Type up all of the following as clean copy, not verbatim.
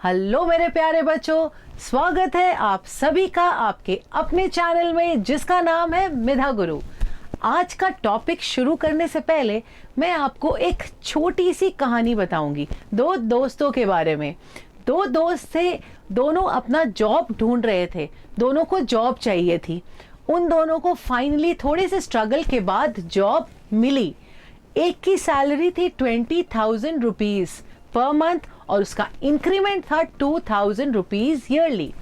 Hello मेरे प्यारे बच्चों, स्वागत है आप सभी का आपके अपने चैनल में जिसका नाम है मिधा गुरु। आज का टॉपिक शुरू करने से पहले मैं आपको एक छोटी सी कहानी बताऊंगी दो दोस्तों के बारे में। दो दोस्त थे, दोनों अपना जॉब ढूंढ रहे थे, दोनों को जॉब चाहिए थी। उन दोनों को फाइनली थोड़े से स्ट्रगल के बाद जॉब मिली। एक की सैलरी थी 20,000 रुपीज पर मंथ और उसका इंक्रीमेंट था 2,000 रुपीज ईयरली।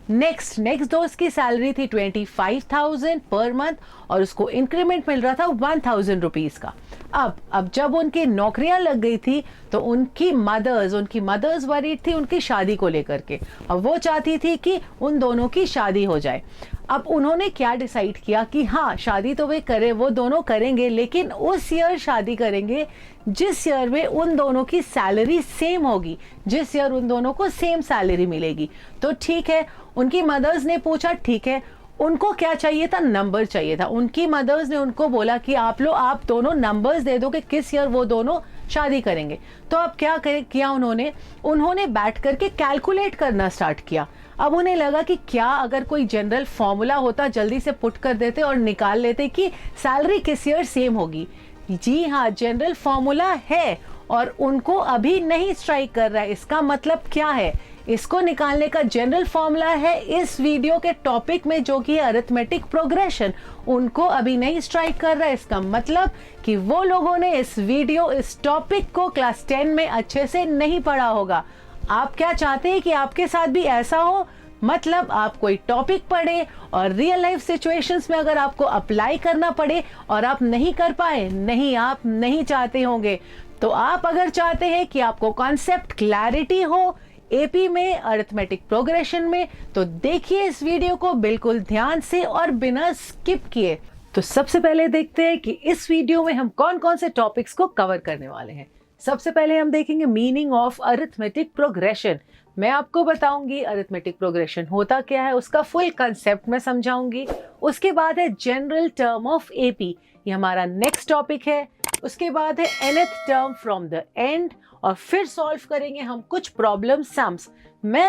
नेक्स्ट दोस्त की सैलरी थी 25,000 पर मंथ और उसको इंक्रीमेंट मिल रहा था 1,000 रुपीज का। अब जब उनकी नौकरियां लग गई थी तो उनकी मदर्स वरीड थी उनकी शादी को लेकर के। अब वो चाहती थी कि उन दोनों की शादी हो जाए। अब उन्होंने क्या डिसाइड किया कि हाँ, शादी तो वो दोनों करेंगे, लेकिन उस ईयर शादी करेंगे जिस ईयर में उन दोनों की सैलरी सेम होगी, जिस ईयर उन दोनों को सेम सैलरी मिलेगी। तो ठीक है, उनकी मदर्स ने पूछा, ठीक है, उनको क्या चाहिए था? नंबर चाहिए था। उनकी मदर्स ने उनको बोला कि आप दोनों नंबर्स दे दो कि किस ईयर वो दोनों शादी करेंगे। तो अब क्या किया उन्होंने बैठ करके कैलकुलेट करना स्टार्ट किया। अब उन्हें लगा कि क्या अगर कोई जनरल फॉर्मूला होता, जल्दी से पुट कर देते और निकाल लेते कि सैलरी किस ईयर सेम होगी। जी हाँ, जनरल फॉर्मूला है और उनको अभी नहीं स्ट्राइक कर रहा है। इसका मतलब क्या है? इसको निकालने का जनरल फॉर्मूला है इस वीडियो के टॉपिक में, जो कि अरिथमेटिक प्रोग्रेशन। उनको अभी नहीं स्ट्राइक कर रहा है। इसका मतलब कि वो लोगों ने इस टॉपिक को क्लास 10 में अच्छे से नहीं पढ़ा होगा। आप क्या चाहते हैं कि आपके साथ भी ऐसा हो? मतलब आप कोई टॉपिक पढ़े और रियल लाइफ सिचुएशंस में अगर आपको अप्लाई करना पड़े और आप नहीं कर पाए, नहीं, आप नहीं चाहते होंगे। तो आप अगर चाहते हैं कि आपको कॉन्सेप्ट क्लैरिटी हो एपी में, अरिथमेटिक प्रोग्रेशन में, तो देखिए इस वीडियो को बिल्कुल ध्यान से और बिना स्किप किए। तो सबसे पहले देखते हैं कि इस वीडियो में हम कौन कौन से टॉपिक्स को कवर करने वाले हैं। सबसे पहले हम देखेंगे मीनिंग ऑफ अरिथमेटिक प्रोग्रेशन। मैं आपको बताऊंगी अरिथमेटिक प्रोग्रेशन होता क्या है, उसका फुल कंसेप्ट मैं समझाऊंगी। उसके बाद है जनरल टर्म ऑफ एपी, ये हमारा नेक्स्ट टॉपिक है। उसके बाद है nth term from the and और फिर सॉल्व करेंगे हम कुछ प्रॉब्लम सम्स। मैं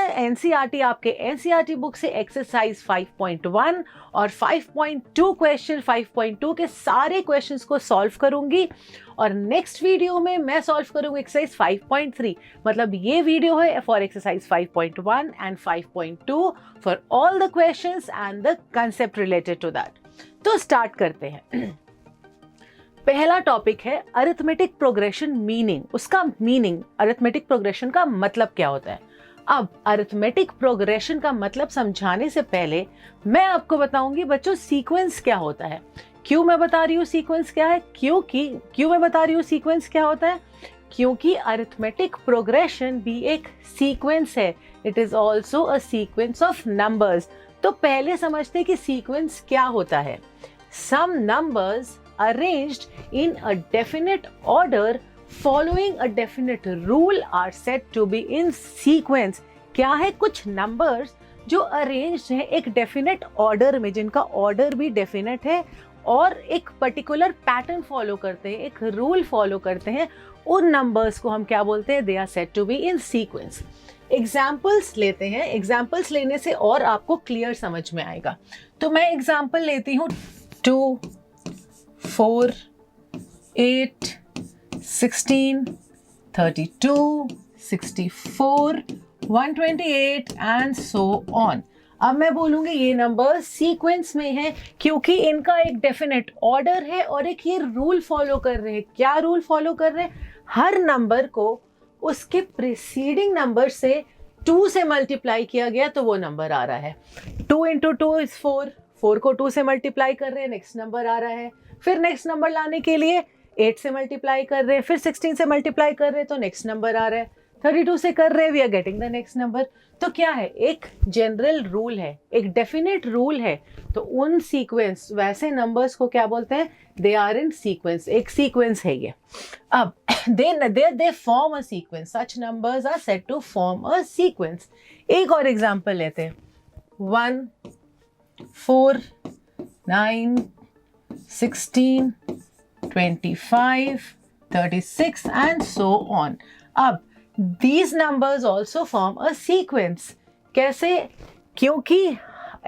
आपके एनसीईआरटी बुक से एक्सरसाइज 5.1 और 5.2 क्वेश्चन 5.2 के सारे क्वेश्चंस को सॉल्व करूंगी और नेक्स्ट वीडियो में मैं सॉल्व करूंगी एक्सरसाइज 5.3। मतलब ये वीडियो है for exercise 5.1 and 5.2 for all the questions and the concept related to that. तो स्टार्ट करते हैं। पहला टॉपिक है अरिथमेटिक प्रोग्रेशन मीनिंग। उसका मीनिंग, अरिथमेटिक प्रोग्रेशन का मतलब क्या होता है। अब अरिथमेटिक प्रोग्रेशन का मतलब समझाने से पहले मैं आपको बताऊंगी बच्चों सीक्वेंस क्या होता है। क्यों मैं बता रही हूँ सीक्वेंस क्या है? क्यों मैं बता रही हूँ सीक्वेंस क्या होता है? क्योंकि अरिथमेटिक प्रोग्रेशन भी एक सीक्वेंस है। It is also a sequence of numbers. तो पहले समझते हैं कि सीक्वेंस क्या होता है। Some numbers arranged in a definite order following a definite rule are said to be in sequence। क्या है? कुछ नंबर्स जो अरेंज्ड हैं एक डेफिनेट ऑर्डर में, जिनका ऑर्डर भी डेफिनेट है और एक पर्टिकुलर पैटर्न फॉलो करते हैं, एक रूल फॉलो करते हैं। उन नंबर्स को हम क्या बोलते हैं? They are said to be in sequence. Examples लेते हैं। एग्जाम्पल्स लेने से और आपको क्लियर समझ में आएगा। तो मैं एग्जाम्पल लेती हूँ 2, 4, 8, 16, 32, 64, 128 एंड सो ऑन। अब मैं बोलूंगी ये नंबर सीक्वेंस में है क्योंकि इनका एक डेफिनेट ऑर्डर है और एक ये रूल फॉलो कर रहे हैं। क्या रूल फॉलो कर रहे हैं? हर नंबर को उसके प्रीसीडिंग नंबर से 2 से मल्टीप्लाई किया गया तो वो नंबर आ रहा है। 2 × 2 इज 4, 4 को 2 से मल्टीप्लाई कर रहे हैं, नेक्स्ट नंबर आ रहा है। फिर नेक्स्ट नंबर लाने के लिए 8 से मल्टीप्लाई कर रहे हैं, फिर 16 से मल्टीप्लाई कर रहे हैं तो नेक्स्ट नंबर आ रहा है। 32 से कर रहे हैं, we are getting the next number. तो क्या है? एक जनरल रूल है, एक डेफिनेट रूल है। तो उन सीक्वेंस, वैसे नंबर्स को क्या बोलते हैं? They are in sequence. एक सीक्वेंस है ये। अब they form a sequence. Such numbers are said to form a sequence. एक और एग्जांपल लेते हैं। 1, 4, 9, 16, 25, 36 एंड सो ऑन। अब these numbers also form a sequence. कैसे? क्योंकि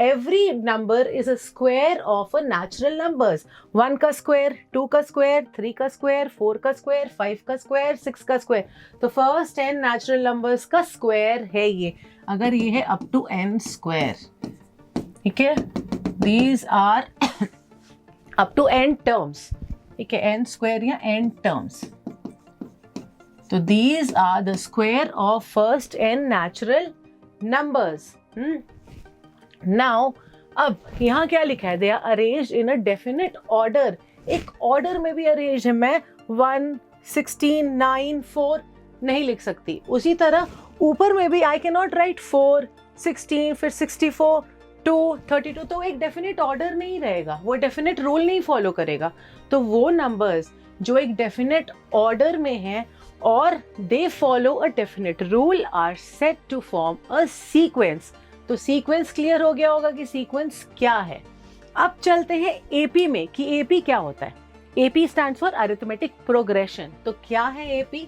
every number is a square of a natural numbers. 1 का square, 2 का square, 3 का स्क्वायर, 4 का स्क्वायर, 5 का स्क्वायर, 6 का स्क्वायर. तो फर्स्ट 10 नेचुरल नंबर्स का स्क्वायर है ये. अगर ये है अप टू n स्क्वायर, ठीक है, these are up to n terms, ठीक है, n स्क्वायर या n terms. तो these are the square of first n natural numbers. Now, अब यहाँ क्या लिखा है? They are arranged in a definite order. एक ऑर्डर में भी अरेंज है. मैं 1, 16, 9, 4 नहीं लिख सकती. उसी तरह ऊपर में भी आई कैन नॉट राइट 4, 16, फिर 64, 2, 32. तो एक डेफिनेट ऑर्डर नहीं रहेगा, वो डेफिनेट रूल नहीं फॉलो करेगा. तो वो नंबर्स जो एक डेफिनेट ऑर्डर में हैं और they follow a definite rule are set to form a sequence. तो सीक्वेंस क्लियर हो गया होगा कि सीक्वेंस क्या है. अब चलते हैं एपी में कि एपी क्या होता है. AP stands for arithmetic progression. तो क्या है एपी?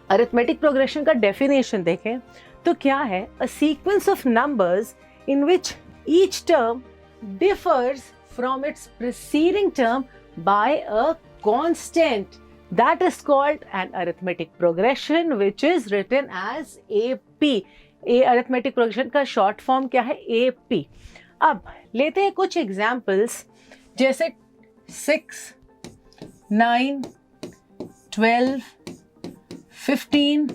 अरिथमेटिक प्रोग्रेशन का डेफिनेशन देखें तो क्या है? A sequence of numbers in which each term differs from its preceding term by a constant. That is called an arithmetic progression which is written as AP. A arithmetic progression का short form क्या है? AP. अब लेते हैं कुछ examples, जैसे 6, 9, 12, 15,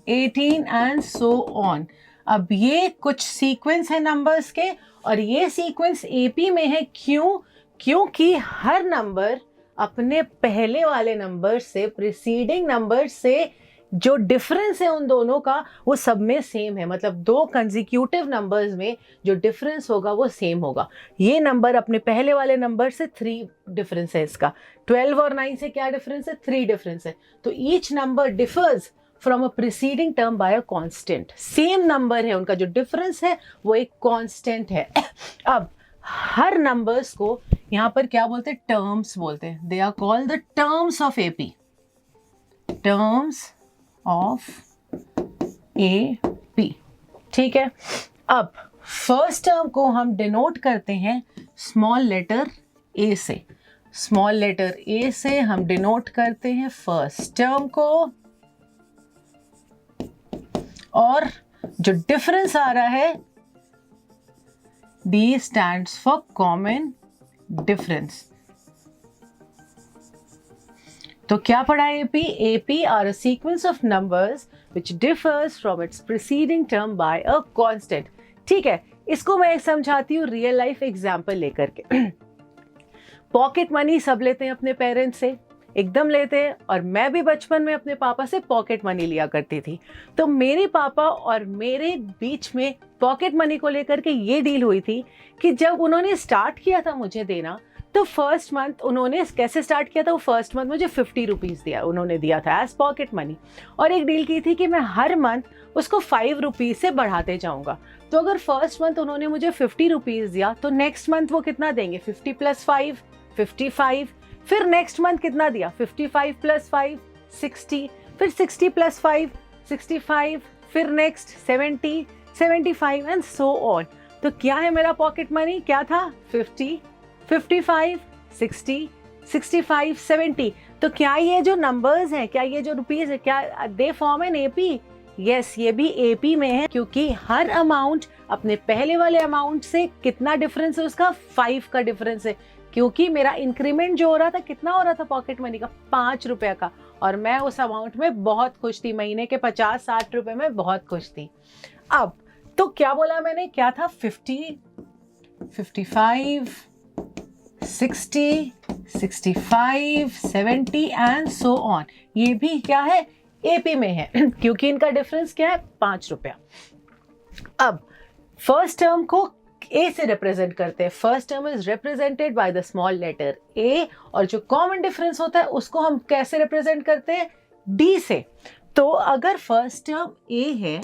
18 and so on. अब ये कुछ सीक्वेंस है नंबर्स के और ये सीक्वेंस एपी में है. क्यों? क्योंकि हर नंबर अपने पहले वाले नंबर से, प्रीसीडिंग नंबर से जो डिफरेंस है उन दोनों का वो सब में सेम है. मतलब दो कंसेक्यूटिव नंबर्स में जो डिफरेंस होगा वो सेम होगा. ये नंबर अपने पहले वाले नंबर से 3 डिफरेंस है इसका. 12 और 9 से क्या डिफरेंस है? 3 डिफरेंस है. तो each number differs from a preceding term by a constant. Same number है, उनका जो डिफरेंस है वो एक कांस्टेंट है. अब हर नंबर्स को यहाँ पर क्या बोलते हैं? टर्म्स बोलते हैं. They are called the terms of AP. Terms of AP. ठीक है. अब फर्स्ट टर्म को हम डिनोट करते हैं स्मॉल लेटर A से. स्मॉल लेटर A से हम डिनोट करते हैं फर्स्ट टर्म को, और जो डिफरेंस आ रहा है D stands for common difference. तो क्या पढ़ा AP? AP are a sequence of numbers which differs from its preceding term by a constant. ठीक है, इसको मैं समझाती हूँ रियल लाइफ एग्जांपल लेकर के. पॉकेट मनी सब लेते हैं अपने पेरेंट्स से, एकदम लेते हैं. और मैं भी बचपन में अपने पापा से पॉकेट मनी लिया करती थी. तो मेरे पापा और मेरे बीच में पॉकेट मनी को लेकर के ये डील हुई थी कि जब उन्होंने स्टार्ट किया था मुझे देना, तो फर्स्ट मंथ उन्होंने कैसे स्टार्ट किया था? वो फर्स्ट मंथ मुझे 50 रुपीज़ दिया, उन्होंने दिया था एज पॉकेट मनी. और एक डील की थी कि मैं हर मंथ उसको 5 रुपीज़ से बढ़ाते जाऊंगा. तो अगर फर्स्ट मंथ उन्होंने मुझे 50 रुपीज़ दिया तो नेक्स्ट मंथ वो कितना देंगे? 50 + 5, 55. फिर नेक्स्ट मंथ कितना दिया? 55 + 5, 60. फिर 60 + 5, 65. फिर नेक्स्ट 70, 75 एंड सो ऑन. तो क्या है मेरा पॉकेट मनी? क्या था? 50, 55, 60, 65, 70. तो क्या ये जो नंबर्स हैं, क्या ये जो रुपीस है, क्या they form an AP? Yes, ये भी एपी में है, क्योंकि हर अमाउंट अपने पहले वाले अमाउंट से कितना डिफरेंस है? उसका 5 का डिफरेंस है. क्योंकि मेरा इंक्रीमेंट जो हो रहा था, कितना हो रहा था पॉकेट मनी का? 5 रुपये का. और मैं उस अमाउंट में बहुत खुश थी. महीने के 50-60 रुपए में बहुत खुश थी. अब तो क्या बोला मैंने? क्या था? 50, 55, 60, 65, 70 एंड सो ऑन. ये भी क्या है? एपी में है. क्योंकि इनका डिफरेंस क्या है? 5 रुपया. अब फर्स्ट टर्म को ए से रिप्रेजेंट करते हैं. First term is represented by the small letter a, और जो कॉमन डिफरेंस होता है उसको हम कैसे रिप्रेजेंट करते हैं? डी से. तो अगर फर्स्ट टर्म ए है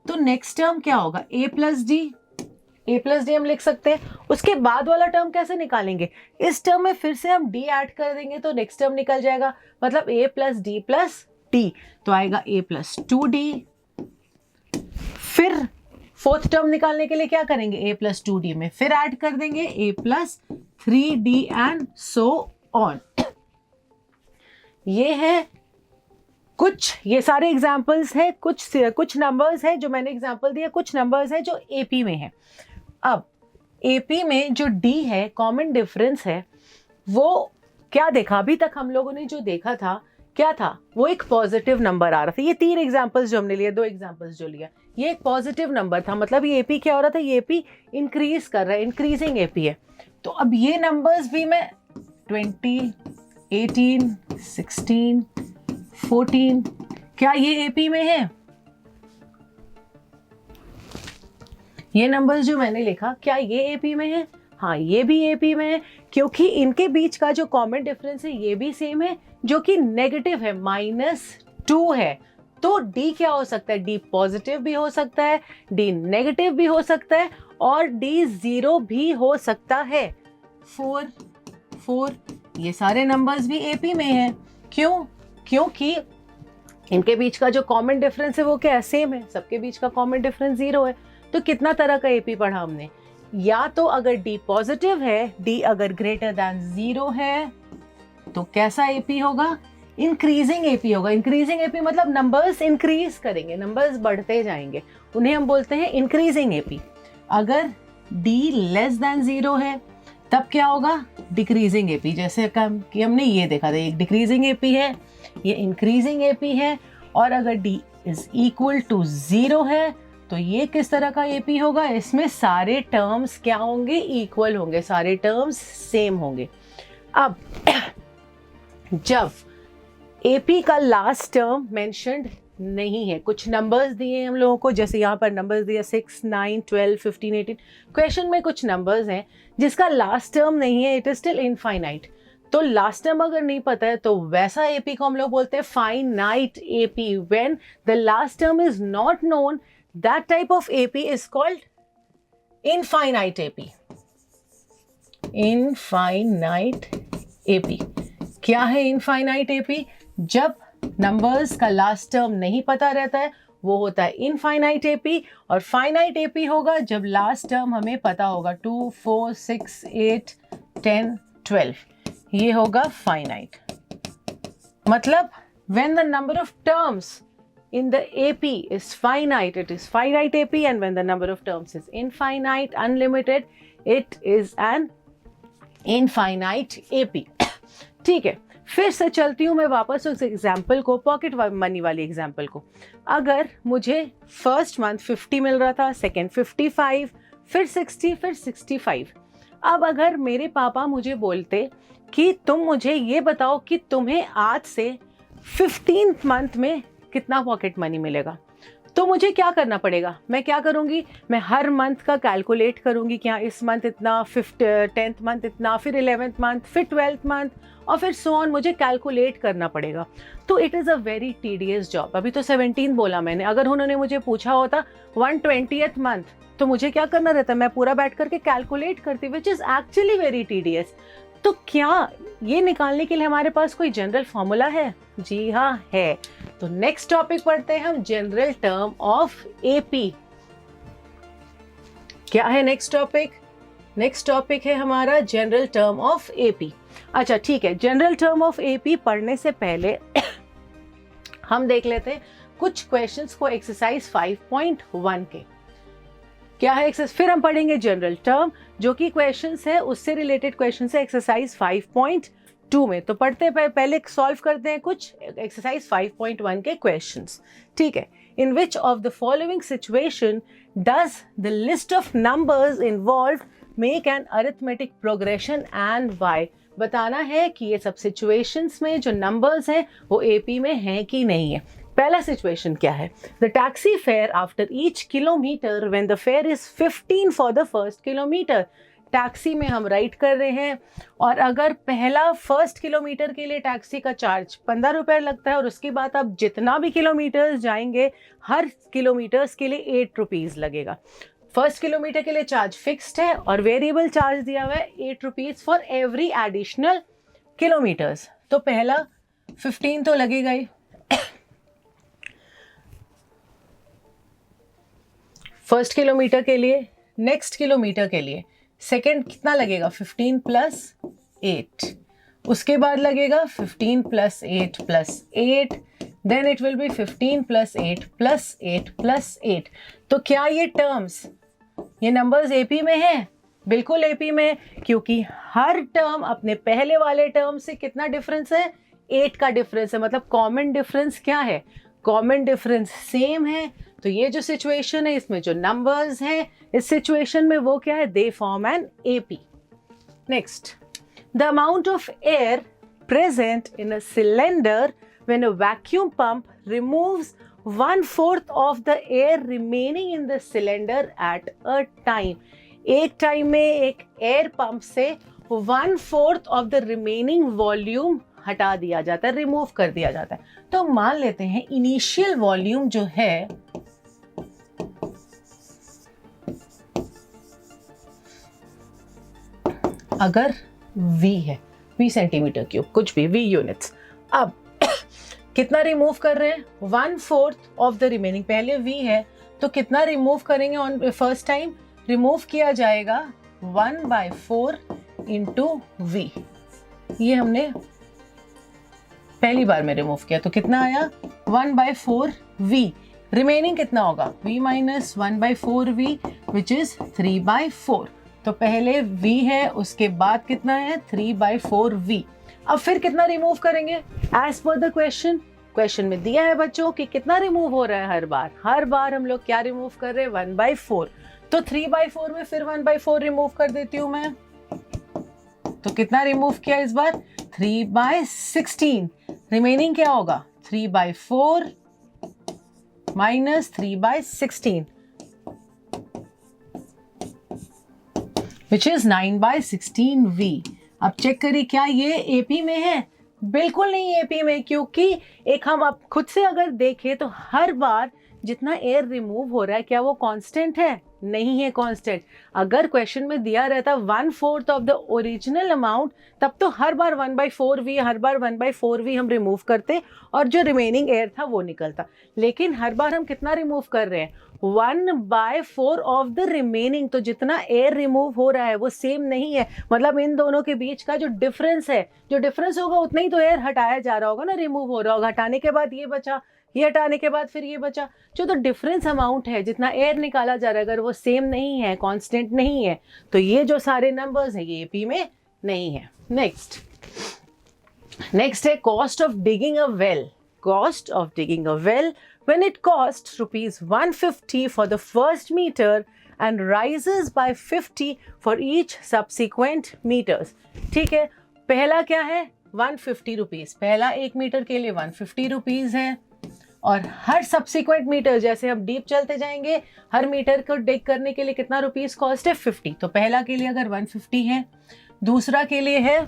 तो नेक्स्ट टर्म क्या होगा? ए प्लस डी. ए प्लस डी हम लिख सकते हैं. उसके बाद वाला टर्म कैसे निकालेंगे? इस टर्म में फिर से हम डी ऐड कर देंगे तो नेक्स्ट टर्म निकल जाएगा. मतलब ए प्लस डी प्लस डी, तो आएगा a प्लस 2d। फिर फोर्थ टर्म निकालने के लिए क्या करेंगे, a प्लस 2d में फिर ऐड कर देंगे a plus 3d and so on. ये है कुछ, ये सारे एग्जाम्पल्स हैं, कुछ नंबर्स हैं जो मैंने एग्जाम्पल दिया, कुछ नंबर्स हैं जो एपी में है। अब एपी में जो डी है, कॉमन डिफरेंस है, वो क्या देखा, अभी तक हम लोगों ने जो देखा था क्या था, वो एक पॉजिटिव नंबर आ रहा था। ये 3 एग्जाम्पल्स जो हमने लिए, 2 एग्जाम्पल्स जो लिया, ये एक पॉजिटिव नंबर था, मतलब ये एपी क्या हो रहा था, ये एपी इंक्रीज कर रहा है, इंक्रीजिंग एपी है। तो अब ये नंबर्स भी मैं 20, 18, 16, 14, क्या ये एपी में है? ये नंबर्स जो मैंने लिखा, क्या ये एपी में है? हाँ, ये भी एपी में है, क्योंकि इनके बीच का जो कॉमन डिफरेंस है ये भी सेम है, जो कि नेगेटिव है, -2 है। तो डी क्या हो सकता है, डी पॉजिटिव भी हो सकता है, डी नेगेटिव भी हो सकता है, और डी 0 भी हो सकता है। 4, 4, ये सारे नंबर्स भी एपी में हैं। क्यों? क्योंकि इनके बीच का जो कॉमन डिफरेंस है वो क्या है, सेम है, सबके बीच का कॉमन डिफरेंस 0 है। तो कितना तरह का एपी पढ़ा हमने, या तो अगर डी पॉजिटिव है, डी अगर ग्रेटर देन 0 है, तो कैसा एपी होगा, इंक्रीजिंग एपी होगा। इंक्रीजिंग एपी मतलब नंबर्स इंक्रीज करेंगे, नंबर्स बढ़ते जाएंगे, उन्हें हम बोलते हैं इंक्रीजिंग एपी। अगर डी लेस देन 0 है तब क्या होगा, डिक्रीजिंग एपी। जैसे कि हमने ये देखा था, एक डिक्रीजिंग एपी है, ये इंक्रीजिंग एपी है। और अगर डी इज इक्वल टू 0 है तो ये किस तरह का एपी होगा, इसमें सारे टर्म्स क्या होंगे, इक्वल होंगे, सारे टर्म्स सेम होंगे। अब जब एपी का लास्ट टर्म मेंशन्ड नहीं है, कुछ नंबर्स दिए हम लोगों को, जैसे यहाँ पर नंबर्स दिए 6, 9, 12, 15, 18, क्वेश्चन में कुछ नंबर्स हैं जिसका लास्ट टर्म नहीं है, इट इज स्टिल इनफाइनाइट। तो लास्ट टर्म अगर नहीं पता है तो वैसा एपी को हम लोग बोलते हैं finite AP. When the last term is not known, that type of AP is called infinite AP. Infinite AP क्या है? इनफाइनाइट एपी जब नंबर्स का लास्ट टर्म नहीं पता रहता है, वो होता है इनफाइनाइट एपी। और फाइनाइट एपी होगा जब लास्ट टर्म हमें पता होगा, 2, 4, 6, 8, 10, 12, ये होगा फाइनाइट। मतलब when the number of terms in the AP is finite, it is finite AP, and when the number of terms is infinite, unlimited, it is an infinite AP। ठीक है, फिर से चलती हूँ मैं वापस उस एग्जाम्पल को, पॉकेट मनी वाली एग्जाम्पल को। अगर मुझे फर्स्ट मंथ 50 मिल रहा था, सेकेंड 55, फिर 60, फिर 65। अब अगर मेरे पापा मुझे बोलते कि तुम मुझे ये बताओ कि तुम्हें आज से 15th मंथ में कितना पॉकेट मनी मिलेगा, तो मुझे क्या करना पड़ेगा? मैं क्या करूँगी, मैं हर मंथ का कैलकुलेट करूँगी कि हाँ इस मंथ इतना, 10th मंथ इतना, फिर 11th मंथ, फिर 12th मंथ, और फिर सो ऑन मुझे कैलकुलेट करना पड़ेगा। तो it is a very tedious job. अभी तो 17 बोला मैंने, अगर उन्होंने मुझे पूछा होता 120th मंथ, तो मुझे क्या करना रहता, मैं पूरा बैठ करके कैलकुलेट करती, which is actually very tedious. तो क्या ये निकालने के लिए हमारे पास कोई जनरल फॉर्मूला है? जी हाँ है। तो नेक्स्ट टॉपिक पढ़ते हैं हम, जनरल टर्म ऑफ एपी। क्या है नेक्स्ट टॉपिक? नेक्स्ट टॉपिक है हमारा जनरल टर्म ऑफ एपी। अच्छा ठीक है, जनरल टर्म ऑफ एपी पढ़ने से पहले हम देख लेते हैं कुछ क्वेश्चंस को एक्सरसाइज 5.1 के। क्या है एक्सरसाइज? फिर हम पढ़ेंगे जनरल टर्म, जो कि क्वेश्चंस है उससे रिलेटेड क्वेश्चन है एक्सरसाइज 5.2 में। तो पढ़ते हैं, पहले सॉल्व करते हैं कुछ एक्सरसाइज 5.1 के क्वेश्चंस। ठीक है, in which of the following situation does the list of numbers involve make an arithmetic progression and why. बताना है कि ये सब सिचुएशंस में जो नंबर्स हैं वो एपी में हैं कि नहीं है। पहला सिचुएशन क्या है? The taxi fare after each kilometre when the fair is 15 for the first kilometre. Taxi में हम राइट कर रहे हैं, और अगर पहला फर्स्ट किलोमीटर के लिए टैक्सी का चार्ज 15 रुपये लगता है, और उसके बाद आप जितना भी किलोमीटर्स जाएंगे हर किलोमीटर्स के लिए 8 रुपीज़ लगेगा। फर्स्ट किलोमीटर के लिए चार्ज फिक्स्ड है और वेरिएबल चार्ज दिया हुआ है 8 rupees for every additional kilometres. तो पहला 15 तो लगेगा ही, फर्स्ट किलोमीटर के लिए, नेक्स्ट किलोमीटर के लिए सेकेंड कितना लगेगा 15 प्लस 8, उसके बाद लगेगा 15 plus 8 plus 8, then it will be 15 plus 8 plus 8 plus 8। तो क्या ये टर्म्स, ये नंबर्स एपी में है? बिल्कुल एपी में, क्योंकि हर टर्म अपने पहले वाले टर्म से कितना डिफरेंस है, 8 का डिफरेंस है। मतलब कॉमन डिफरेंस क्या है, कॉमन डिफरेंस सेम है। तो ये जो सिचुएशन है, इसमें जो नंबर्स हैं इस सिचुएशन में वो क्या है, they form an AP. Next, the amount of air present in a cylinder when a vacuum pump removes 1/4 of the air remaining in the cylinder at a time. एक टाइम में एक air pump से 1/4 of the remaining volume हटा दिया जाता है, remove कर दिया जाता है। तो मान लेते हैं इनिशियल वॉल्यूम जो है अगर V है, V सेंटीमीटर क्यूब, कुछ भी V यूनिट्स। अब कितना रिमूव कर रहे हैं, 1/4 ऑफ द रिमेनिंग। पहले V है तो कितना रिमूव करेंगे ऑन फर्स्ट टाइम, रिमूव किया जाएगा 1/4 इंटू V। ये हमने पहली बार में रिमूव किया तो कितना आया 1/4 V। रिमेनिंग कितना होगा V minus 1/4 V which is 3/4। तो पहले V है, उसके बाद कितना है 3/4 V। अब फिर कितना रिमूव करेंगे एज पर द क्वेश्चन में दिया है बच्चों कि कितना रिमूव हो रहा है हर बार हम लोग क्या रिमूव कर रहे हैं 1/4। तो 3/4 में फिर 1/4 रिमूव कर देती हूं मैं। तो कितना रिमूव किया इस बार 3/16। रिमेनिंग क्या होगा 3/4 माइनस 3/16 विच इज 9/16 V। अब चेक करिए क्या ये एपी में है, बिल्कुल नहीं एपी में, क्योंकि एक हम अब खुद से अगर देखें तो हर बार जितना एयर रिमूव हो रहा है क्या वो कांस्टेंट है, नहीं है कांस्टेंट। अगर क्वेश्चन में दिया रहता 1/4 ऑफ द ओरिजिनल अमाउंट तब तो हर बार 1/4 V, हर बार 1/4 V हम रिमूव करते और जो रिमेनिंग एयर था वो निकलता। लेकिन हर बार हम कितना रिमूव कर रहे हैं 1/4 ऑफ द रिमेनिंग। तो जितना एयर रिमूव हो रहा है वो सेम नहीं है, मतलब इन दोनों के बीच का जो डिफरेंस है, जो डिफरेंस होगा उतना ही तो एयर हटाया जा रहा होगा ना, रिमूव हो रहा होगा। हटाने के बाद ये बचा, ये हटाने के बाद फिर ये बचा। जो तो डिफरेंस अमाउंट है, जितना एयर निकाला जा रहा है, अगर वो सेम नहीं है, कांस्टेंट नहीं है, तो ये जो सारे नंबर्स हैं ये एपी में नहीं है। नेक्स्ट है cost of digging a well. Cost of digging a well when it costs rupees 150 for the first meter and rises by 50 for each subsequent meters। ठीक है, पहला क्या है 150 रुपीज, पहला 1 मीटर के लिए 150 रुपीज है। और हर सब्सिक्वेंट मीटर जैसे हम डीप चलते जाएंगे, हर मीटर को डिग करने के लिए कितना रुपीस कॉस्ट है 50। तो पहला के लिए अगर 150 है, दूसरा के लिए है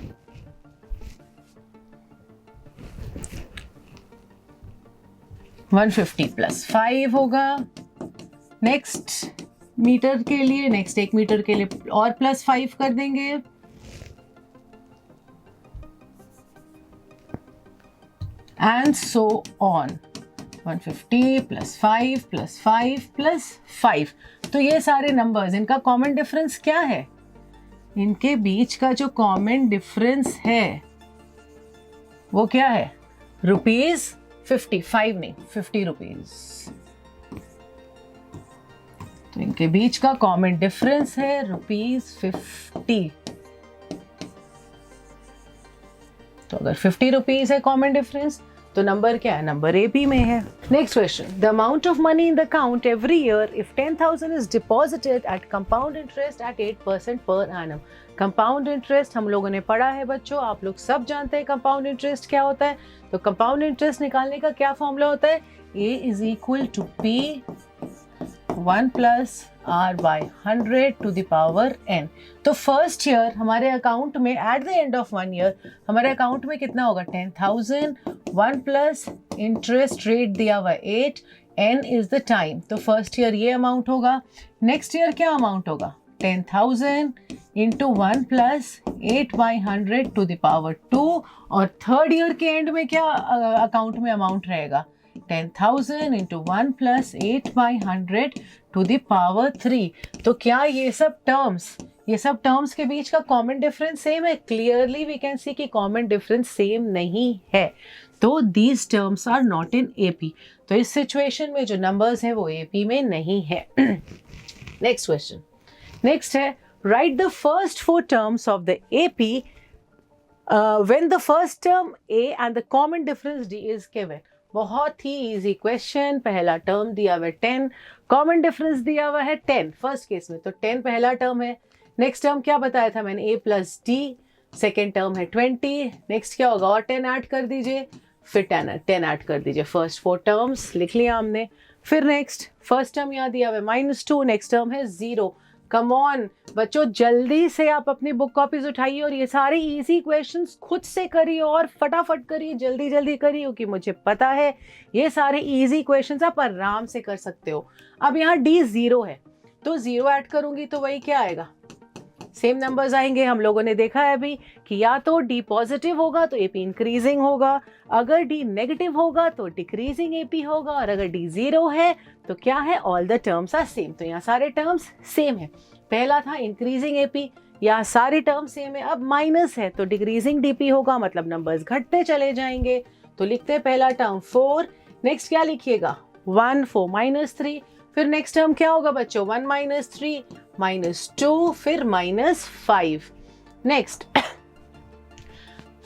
150 प्लस 5 होगा। नेक्स्ट मीटर के लिए, नेक्स्ट 1 मीटर के लिए और प्लस 5 कर देंगे। And so on, 150 plus 5 plus 5 plus 5। तो ये सारे नंबर्स, इनका कॉमन डिफरेंस क्या है, इनके बीच का जो कॉमन डिफरेंस है वो क्या है रुपीज 55 नहीं 50 रुपीज। तो इनके बीच का कॉमन डिफरेंस है रुपीज 50। तो अगर 50 रुपीज है कॉमन डिफरेंस तो नंबर क्या है, नंबर एपी में है। Next question, the amount of money in the account every year if 10,000 is deposited at compound interest at 8% per annum. Compound interest हम लोगों ने पढ़ा है बच्चों, आप लोग सब जानते हैं कंपाउंड इंटरेस्ट क्या होता है। तो कंपाउंड इंटरेस्ट निकालने का क्या फॉर्मूला होता है, A is equal to P 1 plus R by 100 to the power n। तो फर्स्ट ईयर हमारे अकाउंट में at the end of 1 year हमारे अकाउंट में कितना होगा 10,000, 1 प्लस इंटरेस्ट रेट दिया हुआ 8, n इज द टाइम। तो फर्स्ट ईयर ये अमाउंट होगा। नेक्स्ट ईयर क्या अमाउंट होगा 10,000 into 1 plus 8 by 100 to the power 2। और थर्ड ईयर के एंड में क्या अकाउंट में अमाउंट रहेगा 10,000 into 1 plus 8/100 to the power 3। तो क्या ये सब टर्म्स के बीच का कॉमन डिफरेंस सेम है? क्लियरली वी कैन सी कि कॉमन डिफरेंस सेम नहीं है, तो these terms are not in AP. तो इस सिचुएशन में जो नंबर्स हैं वो एपी में नहीं है। नेक्स्ट क्वेश्चन, नेक्स्ट है right the first 4 terms of the AP when the first term A and the common difference D is given. बहुत ही इजी क्वेश्चन। पहला टर्म दिया हुआ है 10, कॉमन डिफरेंस दिया हुआ है 10 फर्स्ट केस में, तो 10 पहला टर्म है। नेक्स्ट टर्म क्या बताया था मैंने, ए प्लस डी, सेकेंड टर्म है 20। नेक्स्ट क्या होगा, और 10 ऐड कर दीजिए, फिर 10 ऐड कर दीजिए। फर्स्ट 4 टर्म्स लिख लिया हमने। फिर नेक्स्ट फर्स्ट टर्म यहाँ दिया हुआ है -2, नेक्स्ट टर्म है 0। कम ऑन बच्चों, जल्दी से आप अपनी बुक कॉपीज उठाइए और ये सारे इजी क्वेश्चंस खुद से करिए और फटाफट करिए, जल्दी जल्दी करिए, क्योंकि मुझे पता है ये सारे इजी क्वेश्चंस आप आराम से कर सकते हो। अब यहाँ डी 0 है, तो 0 ऐड करूंगी तो वही क्या आएगा, सेम नंबर्स आएंगे। हम लोगों ने देखा है अभी कि या तो डी पॉजिटिव होगा तो एपी इंक्रीजिंग होगा, अगर डी नेगेटिव होगा तो डिक्रीजिंग एपी होगा, और अगर डी 0 है तो क्या है, all the terms are same. तो यहाँ सारे टर्म्स सेम है। पहला था इंक्रीजिंग एपी, यहाँ सारे टर्म्स सेम है। अब माइनस है तो डिक्रीजिंग डीपी होगा, मतलब नंबर्स घटते चले जाएंगे। तो लिखते हैं पहला टर्म 4, नेक्स्ट क्या लिखिएगा 1, 4 -3, फिर नेक्स्ट टर्म क्या होगा बच्चों 1 -3 -2, फिर -5। नेक्स्ट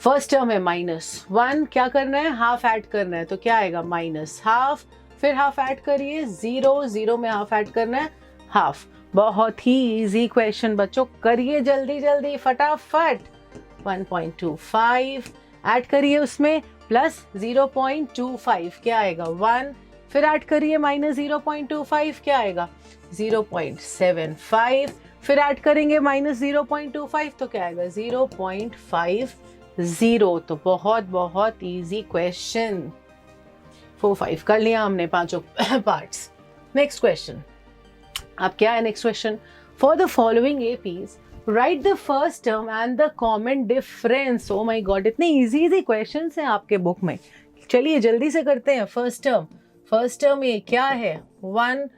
फर्स्ट टर्म है -1, क्या करना है, हाफ ऐड करना है, तो क्या आएगा -12, फिर हाफ ऐड करिए 0 में हाफ ऐड करना है हाफ। बहुत ही इजी क्वेश्चन बच्चों, करिए जल्दी जल्दी फटाफट। 1.25 ऐड करिए उसमें प्लस 0.25 क्या आएगा 1, फिर ऐड करिए -0.25 क्या आएगा 0.75, फिर ऐड करेंगे -0.25 तो क्या आएगा 0.50। तो बहुत बहुत इजी क्वेश्चन। 4-5 कर लिया हमने पांचों पार्ट्स। नेक्स्ट क्वेश्चन, अब क्या है next question, for the following APs right the first term and the common difference. Oh my God, इतने इजी क्वेश्चंस हैं आपके बुक में। चलिए जल्दी से करते हैं। फर्स्ट टर्म ये क्या है 1,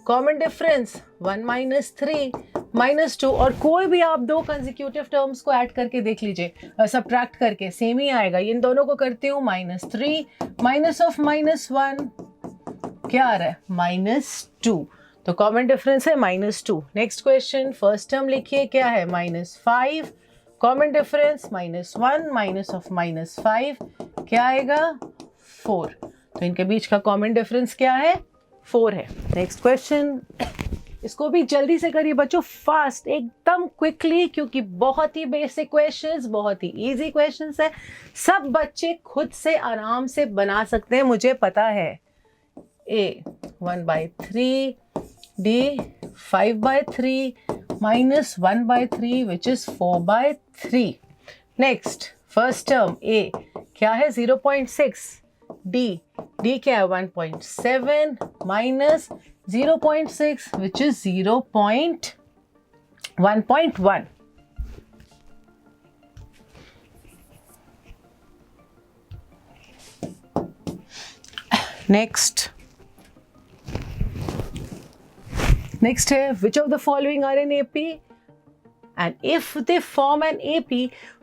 कॉमन डिफरेंस 1 -3 -2, और कोई भी आप 2 कंसेक्यूटिव टर्म्स को ऐड करके देख लीजिए, सबट्रैक्ट करके सेम ही आएगा। इन दोनों को करती हूँ -3 माइनस ऑफ -1 क्या आ रहा है -2, तो कॉमन डिफरेंस है -2। नेक्स्ट क्वेश्चन, फर्स्ट टर्म लिखिए क्या है -5, कॉमन डिफरेंस -1 माइनस ऑफ -5 क्या आएगा 4, तो इनके बीच का कॉमन डिफरेंस क्या है 4 है। नेक्स्ट क्वेश्चन, इसको भी जल्दी से करिए बच्चों, फास्ट एकदम क्विकली, क्योंकि बहुत ही बेसिक क्वेश्चंस, बहुत ही इजी क्वेश्चंस है, सब बच्चे खुद से आराम से बना सकते हैं, मुझे पता है। A 1/3, D 5/3 minus 1/3 which is 4/3। Next first term A क्या है 0.6, डी क्या है 1.7 माइनस 0.6 which is 1.1। Next है which of the following are an AP and if they form an AP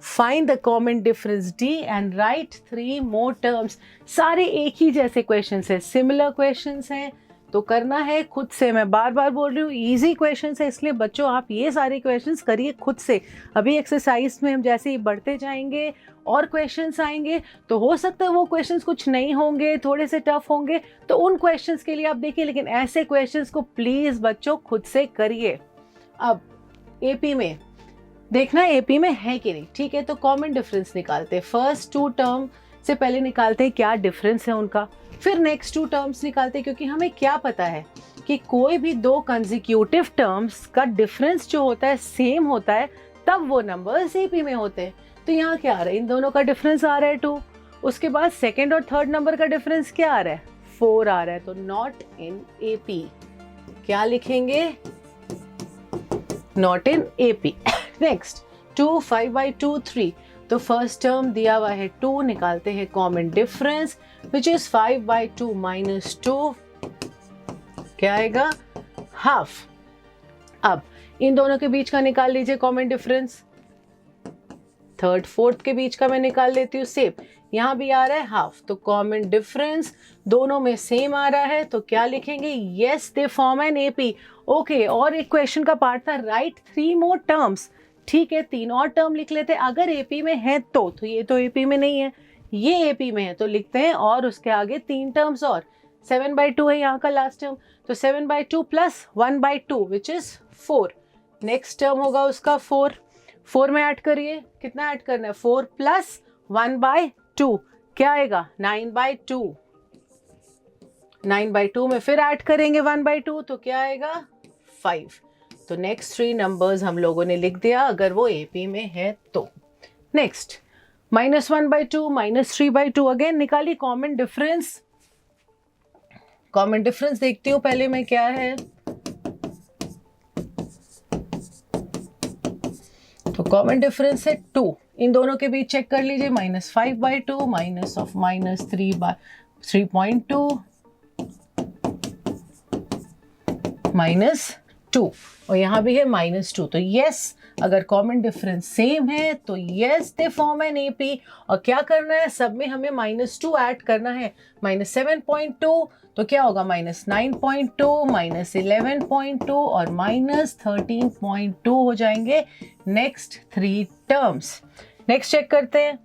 find the common difference D and write 3 more terms। सारे एक ही जैसे questions है, similar questions हैं, तो करना है खुद से। मैं बार बार बोल रही हूँ इजी क्वेश्चंस है, इसलिए बच्चों आप ये सारे क्वेश्चंस करिए खुद से। अभी एक्सरसाइज में हम जैसे ही बढ़ते जाएंगे और क्वेश्चंस आएंगे, तो हो सकता है वो क्वेश्चंस कुछ नहीं होंगे, थोड़े से टफ होंगे, तो उन क्वेश्चंस के लिए आप देखिए, लेकिन ऐसे क्वेश्चंस को प्लीज बच्चों खुद से करिए। अब एपी में देखना है एपी में है कि नहीं, ठीक है, तो कॉमन डिफरेंस निकालते हैं। फर्स्ट 2 टर्म से पहले निकालते हैं क्या डिफरेंस है उनका, फिर नेक्स्ट 2 टर्म्स निकालते हैं, क्योंकि हमें क्या पता है कि कोई भी 2 कंसेक्यूटिव टर्म्स का डिफरेंस जो होता है सेम होता है, तब वो नंबर्स एपी में होते हैं। तो यहाँ क्या आ रहा है, इन दोनों का डिफरेंस आ रहा है 2, उसके बाद सेकेंड और थर्ड नंबर का डिफरेंस क्या आ रहा है 4 आ रहा है, तो नॉट इन एपी। क्या लिखेंगे, नॉट इन एपी। नेक्स्ट 2 5/2 3, तो फर्स्ट टर्म दिया हुआ है 2, निकालते हैं common difference, which is 5/2 minus 2, क्या आएगा? हाफ। अब इन दोनों के बीच का निकाल लीजिए कॉमन डिफरेंस। थर्ड फोर्थ के बीच का मैं निकाल लेती हूँ सेम। यहाँ भी आ रहा है हाफ, तो कॉमन डिफरेंस दोनों में सेम आ रहा है, तो क्या लिखेंगे? Yes they form an AP. Okay, और एक क्वेश्चन का पार्ट था राइट 3 मोर टर्म्स। ठीक है, 3 और टर्म लिख लेते हैं अगर एपी में है तो ये तो एपी में नहीं है, ये एपी में है तो लिखते हैं और उसके आगे 3 टर्म्स और। 7/2 है यहाँ का लास्ट टर्म, तो 7/2 plus 1/2 which is 4। Next term होगा उसका 4। 4 में ऐड करिए, कितना ऐड करना है? 4 प्लस 1/2 क्या आएगा? 9/2। 9/2 में फिर ऐड करेंगे 1/2 तो क्या आएगा? 5। तो नेक्स्ट 3 नंबर्स हम लोगों ने लिख दिया अगर वो एपी में है तो। नेक्स्ट -1/2 -3/2, अगेन निकाली कॉमन डिफरेंस। कॉमन डिफरेंस देखती हूँ पहले मैं क्या है। तो कॉमन डिफरेंस है 2, इन दोनों के बीच चेक कर लीजिए। -5/2 माइनस ऑफ -3/3.2 -2, और यहाँ भी है -2। तो यस, अगर कॉमन डिफरेंस सेम है तो yes they form an AP. और क्या करना है? सब में हमें -2 ऐड करना है। -7.2 तो क्या होगा? -9.2 -11.2 और -13.2 हो जाएंगे नेक्स्ट 3 टर्म्स। नेक्स्ट चेक करते हैं।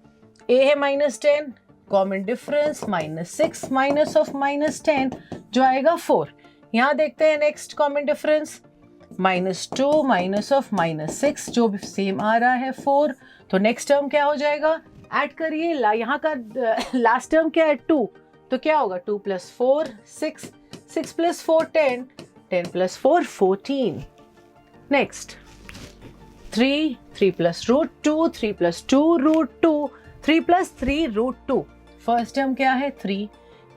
ए है -10, कॉमन डिफरेंस -6 माइनस ऑफ -10 जो आएगा 4। यहाँ देखते हैं next common difference -2 minus of -6 जो भी सेम आ रहा है 4। तो नेक्स्ट टर्म क्या हो जाएगा? ऐड करिए, यहाँ का लास्ट टर्म क्या है? 2, तो क्या होगा? 2 + 4 6, 6 + 4 10, 10 + 4 14। नेक्स्ट 3 + √2, 3 + 2 √2, 3 + 3 √2। फर्स्ट टर्म क्या है? 3।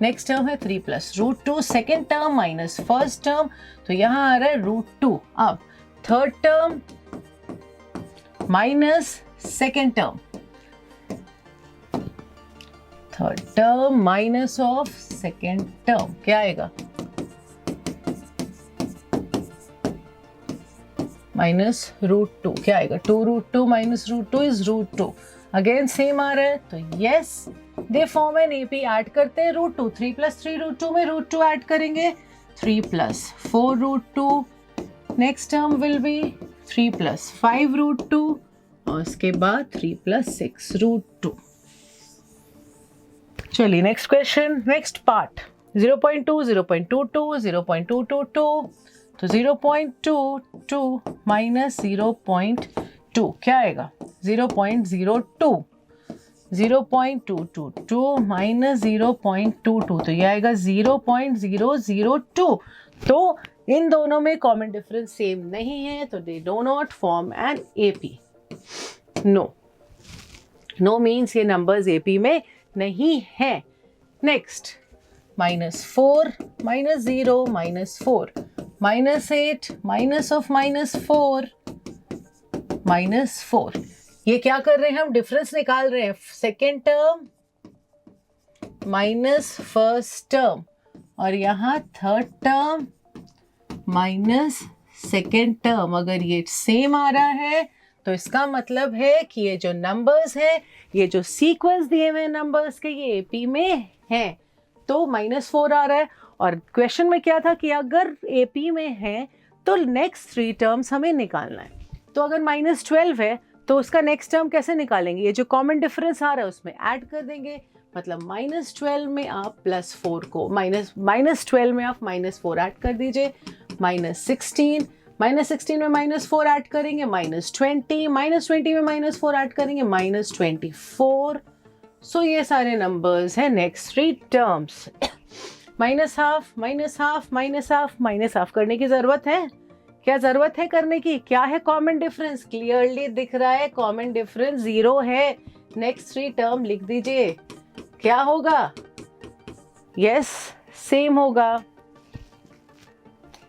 नेक्स्ट टर्म है 3 + √2, second term minus first term, तो यहाँ आ रहा है √2। अब third term minus second term, third term minus of second term क्या आएगा? -√2 क्या आएगा? 2√2 - √2 इज √2। अगेन सेम आ रहा है, तो yes they form an AP. Add करते हैं √2, 3 + 3 √2 में √2 ऐड करेंगे, 3 + 4 √2। नेक्स्ट टर्म विल बी 3 + 5 √2 और उसके बाद 3 + 6 √2। चलिए नेक्स्ट क्वेश्चन, नेक्स्ट पार्ट। 0.2 0.22 0.222, तो 0.22 माइनस 0.2 क्या आएगा? 0.02। 0.222 माइनस 0.22 तो ये आएगा 0.002। तो इन दोनों में कॉमन डिफरेंस सेम नहीं है, तो they do not form an AP. No, no means ये नंबर्स एपी में नहीं है। Next -4 -0 -4 -8 minus of -4 -4। ये क्या कर रहे हैं? हम डिफरेंस निकाल रहे हैं। Second term minus first term और यहाँ third term minus second term. अगर ये सेम आ रहा है तो इसका मतलब है कि ये जो नंबर्स है, ये जो सीक्वेंस दिए हुए नंबर्स के, ये एपी में है। तो -4 आ रहा है और क्वेश्चन में क्या था कि अगर एपी में है तो नेक्स्ट 3 टर्म्स हमें निकालना है। तो अगर -12 है तो उसका नेक्स्ट टर्म कैसे निकालेंगे? ये जो कॉमन डिफरेंस आ रहा है उसमें ऐड कर देंगे। मतलब -12 में आप +4 को -12 में आप -4 ऐड कर दीजिए। -16 में -4 ऐड करेंगे, -20 में -4 ऐड करेंगे, -24। सो ये सारे नंबर्स हैं नेक्स्ट 3 टर्म्स। -½ -½ करने की जरूरत है? क्या जरूरत है करने की? क्या है कॉमन डिफरेंस? क्लियरली दिख रहा है कॉमन डिफरेंस 0 है। नेक्स्ट 3 टर्म लिख दीजिए, क्या होगा? यस, सेम होगा।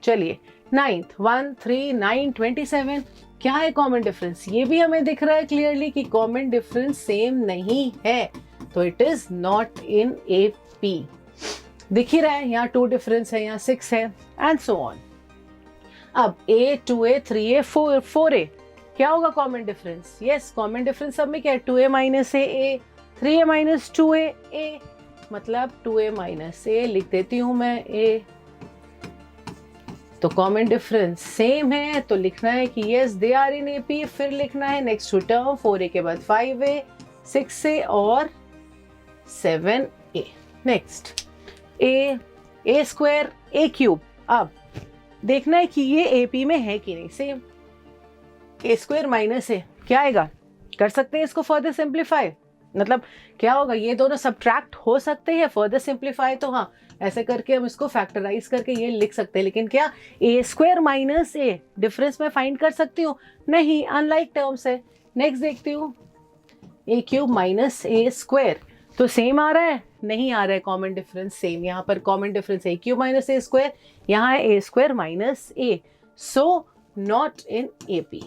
चलिए 9th 1 3 9 27 क्या है कॉमन डिफरेंस? ये भी हमें दिख रहा है क्लियरली कि कॉमन डिफरेंस सेम नहीं है, तो it is not in AP दिख ही रहा है, यहाँ 2 डिफरेंस है, यहाँ 6 है एंड सो ऑन। अब A, 2A, 3A, 4A क्या होगा common difference? Yes, common difference सब में क्या है? 2A minus A, 3A minus 2A, A मतलब 2A माइनस A लिख देती हूँ मैं A। तो कॉमन डिफरेंस सेम है तो लिखना है कि yes they are in AP। फिर लिखना है नेक्स्ट टर्म 4A के बाद 5A, 6A और 7A। Next A square A cube. अब देखना है कि ये AP में है कि नहीं। Same A square minus A क्या आएगा? कर सकते हैं इसको फर्दर सिंप्लीफाई, मतलब क्या होगा, ये दोनों सब्ट्रैक्ट हो सकते हैं। फर्दर सिंप्लीफाई तो हाँ ऐसे करके हम इसको फैक्टराइज करके ये लिख सकते हैं, लेकिन क्या A square minus A difference में फाइंड कर सकती हूँ? नहीं, अनलाइक टर्म्स है। नेक्स्ट देखती हूँ A cube minus A square, तो सेम आ रहा है? नहीं आ रहा है कॉमन डिफरेंस सेम। यहाँ पर common difference A cube minus A square, यहाँ है A square minus A, so not in AP।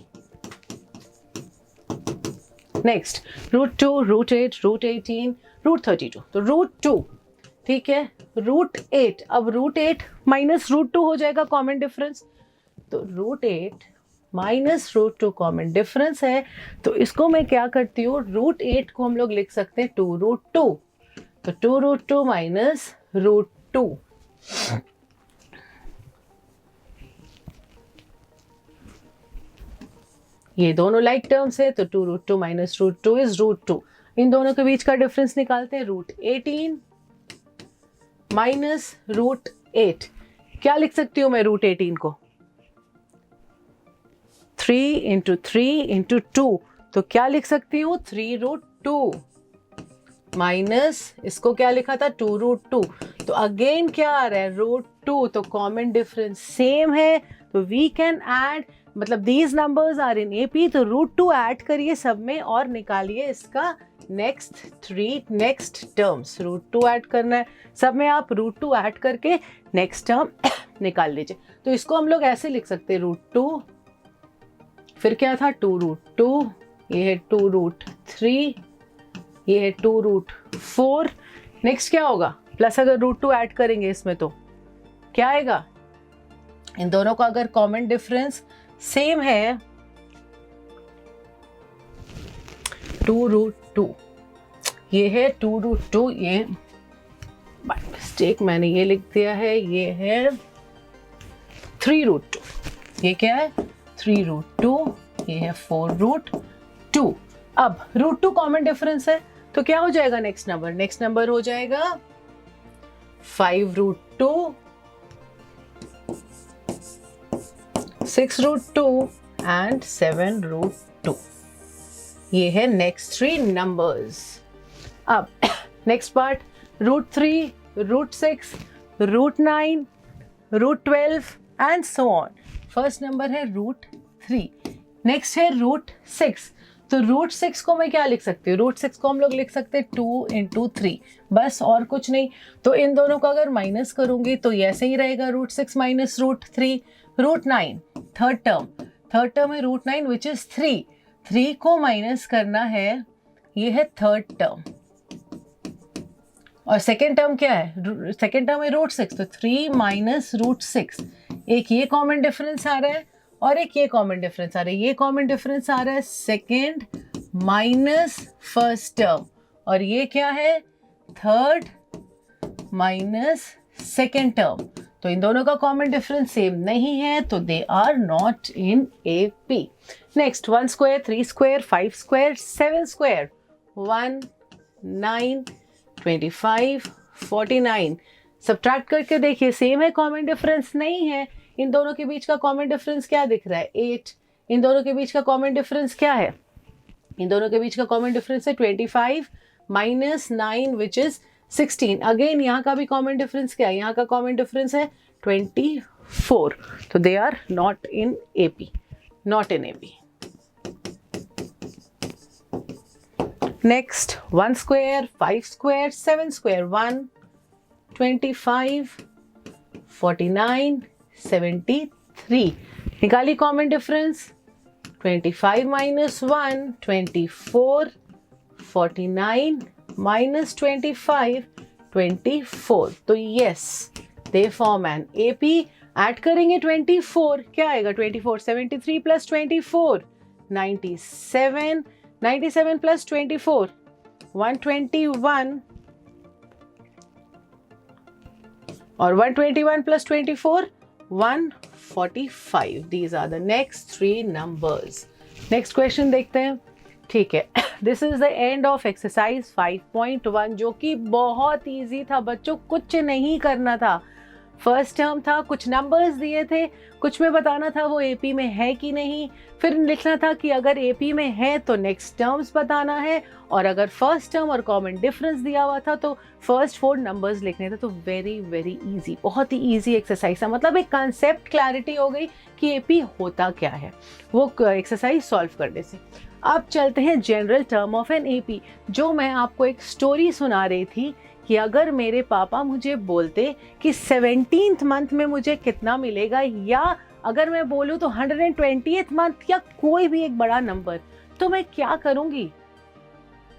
Next √2, √8, √18, √32। तो √2 ठीक है, √8। अब √8 माइनस √2 हो जाएगा कॉमन डिफरेंस, तो √8 माइनस √2 कॉमन डिफरेंस है। तो इसको मैं क्या करती हूँ, √8 को हम लोग लिख सकते हैं 2√2, तो 2√2 माइनस √2। ये दोनों लाइक टर्म्स है तो 2√2 माइनस √2 इज √2। इन दोनों के बीच का डिफरेंस निकालते हैं, √18 माइनस √8। क्या लिख सकती हूँ मैं √18 को? 3 इंटू 3 इंटू 2, तो क्या लिख सकती हूँ? 3√2 माइनस इसको क्या लिखा था? 2√2। तो अगेन क्या आ रहा है? √2। तो कॉमन डिफरेंस सेम है, तो वी कैन ऐड, मतलब these numbers are in AP, तो √2 ऐड करिए सब में और निकालिए इसका नेक्स्ट टर्म्स। √2 ऐड करना है सब में, आप √2 ऐड करके नेक्स्ट टर्म निकाल लीजिए। तो इसको हम लोग ऐसे लिख सकते हैं, √2 फिर क्या था? 2√2, ये है 2√3, ये है 2√4। नेक्स्ट क्या होगा? प्लस अगर √2 ऐड करेंगे इसमें तो क्या आएगा? इन दोनों का अगर कॉमन डिफरेंस सेम है 2√2, ये है 2√2, ये बाय मिस्टेक मैंने ये लिख दिया है, ये है 3√2। ये क्या है? 3√2, ये है 4√2। अब √2 कॉमन डिफरेंस है तो क्या हो जाएगा नेक्स्ट नंबर? नेक्स्ट नंबर हो जाएगा 5√2, 6√2 एंड 7√2। ये है नेक्स्ट 3 नंबर्स। अब next part, √3, √6, √9, √12 and so on. First number है √3, नेक्स्ट है √6। तो √6 को मैं क्या लिख सकती हूँ? √6 को हम लोग लिख सकते हैं 2 इंटू 3, बस और कुछ नहीं। तो इन दोनों को अगर माइनस करूंगी तो ये ऐसे ही रहेगा, √6 माइनस √3। √9 थर्ड टर्म है √9 विच इज 3 को माइनस करना है, ये है थर्ड टर्म। और सेकेंड टर्म क्या है? सेकेंड टर्म है √6, तो 3 माइनस √6। एक ये कॉमन डिफरेंस आ रहा है और एक ये कॉमन डिफरेंस आ रहा है। ये कॉमन डिफरेंस आ रहा है सेकेंड माइनस फर्स्ट टर्म, और ये क्या है? Third minus second term. तो इन दोनों का कॉमन डिफरेंस सेम नहीं है, तो they are not in AP। Next 1 square, 3 square, 5 square, 7 square, 1, 9, 25, 49। Subtract करके देखिए सेम है, कॉमन डिफरेंस नहीं है। इन दोनों के बीच का कॉमन डिफरेंस क्या दिख रहा है? 8। इन दोनों के बीच का कॉमन डिफरेंस क्या है? इन दोनों के बीच का कॉमन डिफरेंस है 25 माइनस 9 विच इज 16। अगेन यहाँ का भी कॉमन डिफरेंस क्या है? यहाँ का कॉमन डिफरेंस है 24। तो they are not in AP, not in AP। Next 1 square, 5 square, 7 square, 1, 25, 49, 73। निकाली कॉमन डिफरेंस, 25 माइनस 1, 24, 49 माइनस 25, 24। तो yes, they form an AP. Add करेंगे 24, क्या आएगा 24, 73 प्लस 24 97, 97 प्लस 24 121 और 121 plus 24 145। These are the next 3 numbers. Next question देखते हैं। ठीक है, this is the end of exercise 5.1 जो कि बहुत इजी था बच्चों, कुछ नहीं करना था। फर्स्ट टर्म था, कुछ नंबर्स दिए थे, कुछ में बताना था वो एपी में है कि नहीं, फिर लिखना था कि अगर एपी में है तो नेक्स्ट टर्म्स बताना है, और अगर फर्स्ट टर्म और कॉमन डिफरेंस दिया हुआ था तो फर्स्ट 4 नंबर्स लिखने थे। तो वेरी वेरी इजी, बहुत ही इजी एक्सरसाइज था। मतलब एक कंसेप्ट क्लैरिटी हो गई कि एपी होता क्या है वो एक्सरसाइज सॉल्व करने से। अब चलते हैं general term of an AP. जो मैं आपको एक स्टोरी सुना रही थी कि अगर मेरे पापा मुझे बोलते कि 17th मंथ में मुझे कितना मिलेगा, या अगर मैं बोलूँ तो 120th मंथ या कोई भी एक बड़ा नंबर, तो मैं क्या करूँगी?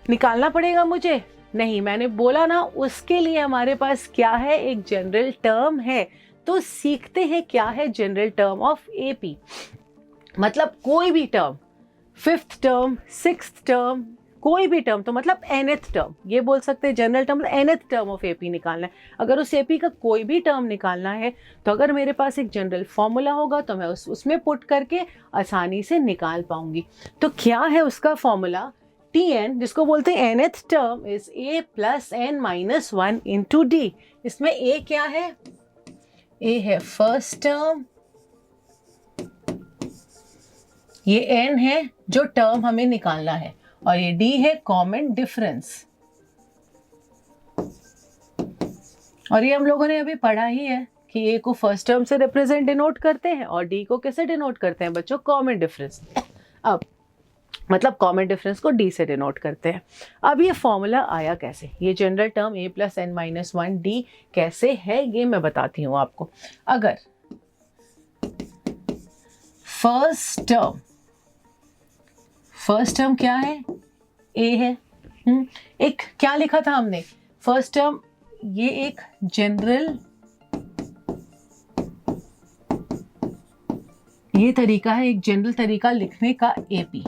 निकालना पड़ेगा मुझे? नहीं, मैंने बोला ना, उसके लिए हमारे पास क्या है, एक जनरल टर्म है। तो सीखते हैं क्या है जनरल टर्म ऑफ एपी। मतलब कोई भी term, 5th term, 6th term, कोई भी टर्म, तो मतलब nth टर्म, ये बोल सकते हैं general term, nth term of AP निकालना है। अगर उस एपी का कोई भी टर्म निकालना है तो अगर मेरे पास एक जनरल फॉर्मूला होगा तो मैं उसमें पुट करके आसानी से निकाल पाऊंगी। तो क्या है उसका फॉर्मूला? Tn, जिसको बोलते हैं nth term, is a plus n minus 1 into d। इसमें a क्या है? a है फर्स्ट टर्म, ये n है जो टर्म हमें निकालना है, और ये d है कॉमन डिफरेंस। और ये हम लोगों ने अभी पढ़ा ही है कि a को फर्स्ट टर्म से रिप्रेजेंट डिनोट करते हैं और d को कैसे डिनोट करते हैं बच्चों? Common difference. अब मतलब कॉमन डिफरेंस को d से डिनोट करते हैं। अब ये फॉर्मूला आया कैसे? ये general term a plus n minus 1 d कैसे है ये मैं बताती हूँ आपको। अगर फर्स्ट टर्म क्या है? a है। एक क्या लिखा था हमने? फर्स्ट टर्म, ये एक जनरल, ये तरीका है, एक जनरल तरीका लिखने का AP.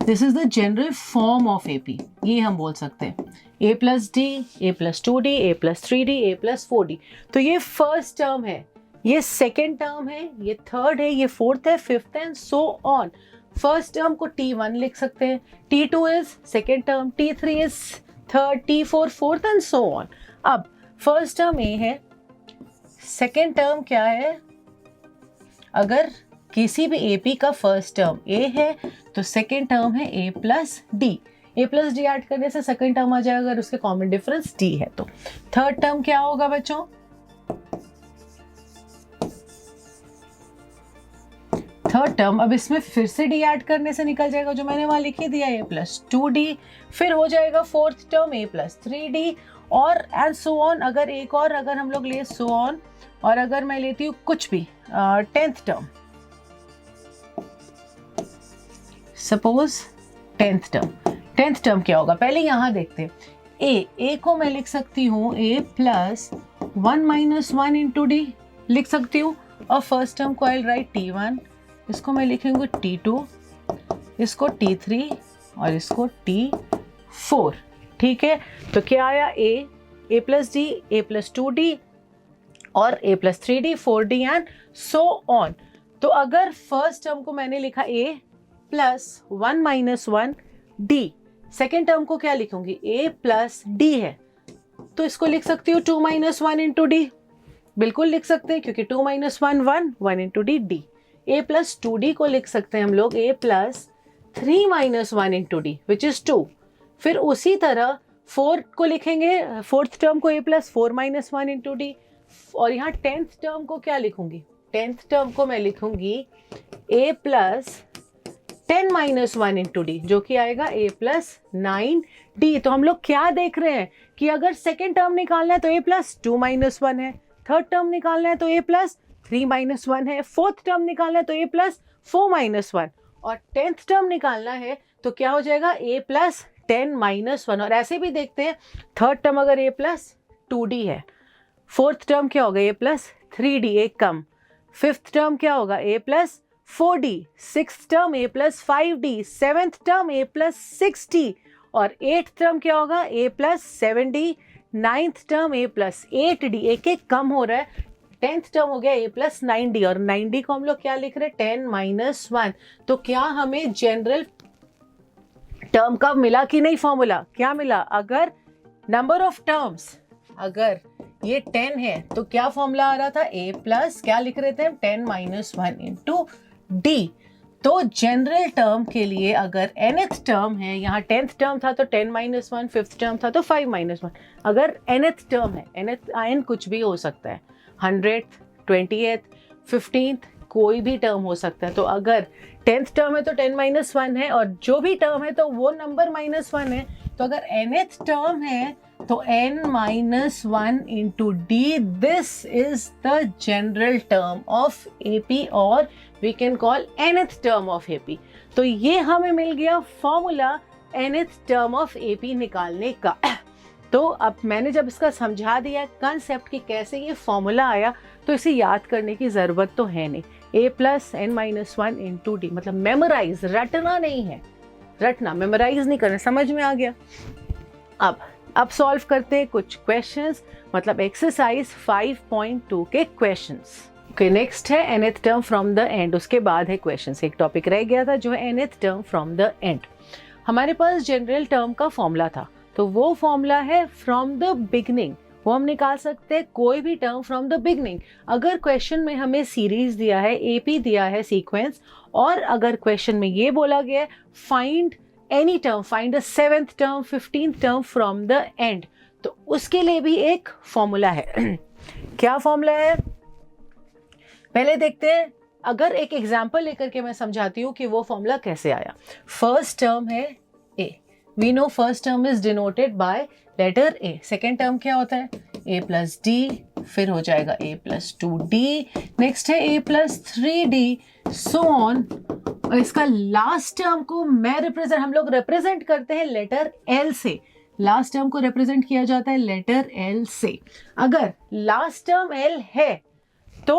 This is the general form of AP, ये हम बोल सकते हैं। a plus D, a plus 2d, a plus 3d, a plus 4d। तो ये फर्स्ट टर्म है, ये सेकेंड टर्म है, ये थर्ड है, ये फोर्थ है, fifth and so on. First term को T1 लिख सकते हैं, T2 is second term, T3 is third, T4 fourth and so on. अब फर्स्ट टर्म A है, सेकेंड टर्म क्या है? अगर किसी भी एपी का फर्स्ट टर्म A है तो सेकेंड टर्म है A plus D. A plus D add करने से सेकेंड टर्म आ जाएगा अगर उसके कॉमन डिफरेंस D है। तो थर्ड टर्म क्या होगा बच्चों? थर्ड टर्म, अब इसमें फिर से d ऐड करने से निकल जाएगा जो मैंने वहां लिख ही दिया, a प्लस 2d। फिर हो जाएगा fourth term a plus 3d, और एंड सो ऑन। अगर एक और अगर हम लोग लिए सो ऑन, और अगर मैं लेती हूँ कुछ भी 10th term, suppose 10th term क्या होगा? पहले यहां देखते हैं। a को मैं लिख सकती हूँ a plus 1 minus 1 into D लिख सकती हूँ, और फर्स्ट टर्म को आई राइट T1, इसको मैं लिखूंगी T2, इसको T3 और इसको T4। ठीक है, तो क्या आया? a plus D, a plus 2d और a plus 3d, 4d and so on. तो अगर फर्स्ट टर्म को मैंने लिखा a plus 1 minus 1 d, second term को क्या लिखूंगी? a प्लस d है, तो इसको लिख सकती हूँ 2 माइनस 1 इंटू डी। बिल्कुल लिख सकते हैं क्योंकि 2 minus 1 1 into d D. a plus 2d को लिख सकते हैं हम लोग a plus 3 minus 1 into d which is 2। फिर उसी तरह फोर्थ को लिखेंगे, फोर्थ टर्म को a plus 4 minus 1 into D, और यहाँ 10th टर्म को क्या लिखूंगी? 10th टर्म को मैं लिखूंगी a plus 10 minus 1 into D, जो कि आएगा a प्लस 9d। तो हम लोग क्या देख रहे हैं कि अगर सेकेंड टर्म निकालना है तो a प्लस 2 माइनस 1 है, थर्ड टर्म निकालना है तो a प्लस 3 माइनस 1 है, फोर्थ टर्म निकालना है तो a प्लस 4 माइनस 1, और 10th टर्म निकालना है तो क्या हो जाएगा? a प्लस 10 माइनस 1, और ऐसे भी देखते हैं थर्ड टर्म अगर a प्लस 2d है, फोर्थ टर्म क्या होगा a प्लस 3d, एक कम, फिफ्थ टर्म क्या होगा a plus 4d, sixth term a plus 5d, seventh term a plus 6d, और एट्थ टर्म क्या होगा a plus 7d, ninth term a plus 8d, एक एक कम हो रहा है। टेंथ टर्म हो गया a प्लस 9d, और 9d को हम लोग क्या लिख रहे हैं 10 माइनस 1। तो क्या हमें जनरल टर्म का मिला कि नहीं फॉर्मूला? क्या मिला? अगर नंबर ऑफ टर्म्स अगर ये 10 है तो क्या फॉर्मूला आ रहा था? a प्लस क्या लिख रहे थे हम 10 माइनस 1 इंटू डी। तो जनरल टर्म के लिए अगर nth टर्म है, यहाँ 10th टर्म था तो 10 माइनस 1, फिफ्थ टर्म था तो 5 माइनस 1, अगर nth टर्म है, nth n कुछ भी हो सकता है, 100th, 20th, 15th, कोई भी टर्म हो सकता है। तो अगर 10th टर्म है तो 10 माइनस 1 है, और जो भी टर्म है तो वो नंबर माइनस 1 है। तो अगर nth टर्म है तो n minus 1 into d, this is the general term of AP, और we can call nth term of AP। तो ये हमें मिल गया formula nth term of AP निकालने का। तो अब मैंने जब इसका समझा दिया कंसेप्ट कि कैसे ये फॉर्मूला आया, तो इसे याद करने की ज़रूरत तो है नहीं। a plus n minus 1 into D, मतलब मेमोराइज, रटना नहीं है, रटना मेमोराइज नहीं करना, समझ में आ गया। अब सॉल्व करते हैं कुछ क्वेश्चंस, मतलब एक्सरसाइज 5.2 के क्वेश्चंस। ओके, नेक्स्ट है nth term from the and, उसके बाद है क्वेश्चंस। एक टॉपिक रह गया था जो है nth term from the and. हमारे पास जनरल टर्म का फॉर्मूला था, तो वो फॉर्मूला है फ्रॉम द बिगनिंग। वो हम निकाल सकते हैं कोई भी टर्म फ्रॉम द बिगनिंग। अगर क्वेश्चन में हमें सीरीज दिया है, AP दिया है सीक्वेंस, और अगर क्वेश्चन में ये बोला गया है find any term, find the 7th term, 15th term from the end, तो उसके लिए भी एक फॉर्मूला है। क्या फॉर्मूला है पहले देखते हैं। अगर एक एग्जाम्पल लेकर के मैं समझाती हूँ कि वो फॉर्मूला कैसे आया। फर्स्ट टर्म है a, we know first term is denoted by letter a। Second term क्या होता है? a प्लस डी, फिर हो जाएगा a प्लस 2d, नेक्स्ट है a plus 3d, so on. और इसका लास्ट टर्म को हम लोग रिप्रेजेंट करते हैं लेटर l से। लास्ट टर्म को रिप्रेजेंट किया जाता है लेटर l से। अगर लास्ट टर्म l है तो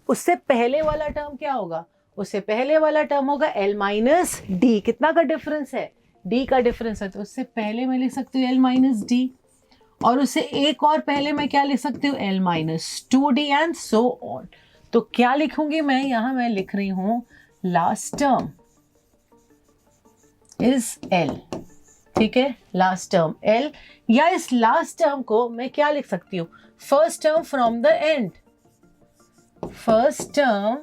उससे पहले वाला टर्म क्या होगा? उससे पहले वाला टर्म होगा l माइनस डी। कितना का डिफरेंस है? d का डिफरेंस है, तो उससे पहले मैं लिख सकती हूँ l माइनस डी, और उससे एक और पहले मैं क्या लिख सकती हूँ? l minus 2d and so on. तो क्या लिखूंगी मैं? यहां मैं लिख रही हूं लास्ट टर्म इज l, ठीक है, लास्ट टर्म l, या इस लास्ट टर्म को मैं क्या लिख सकती हूँ? First term from the and, first term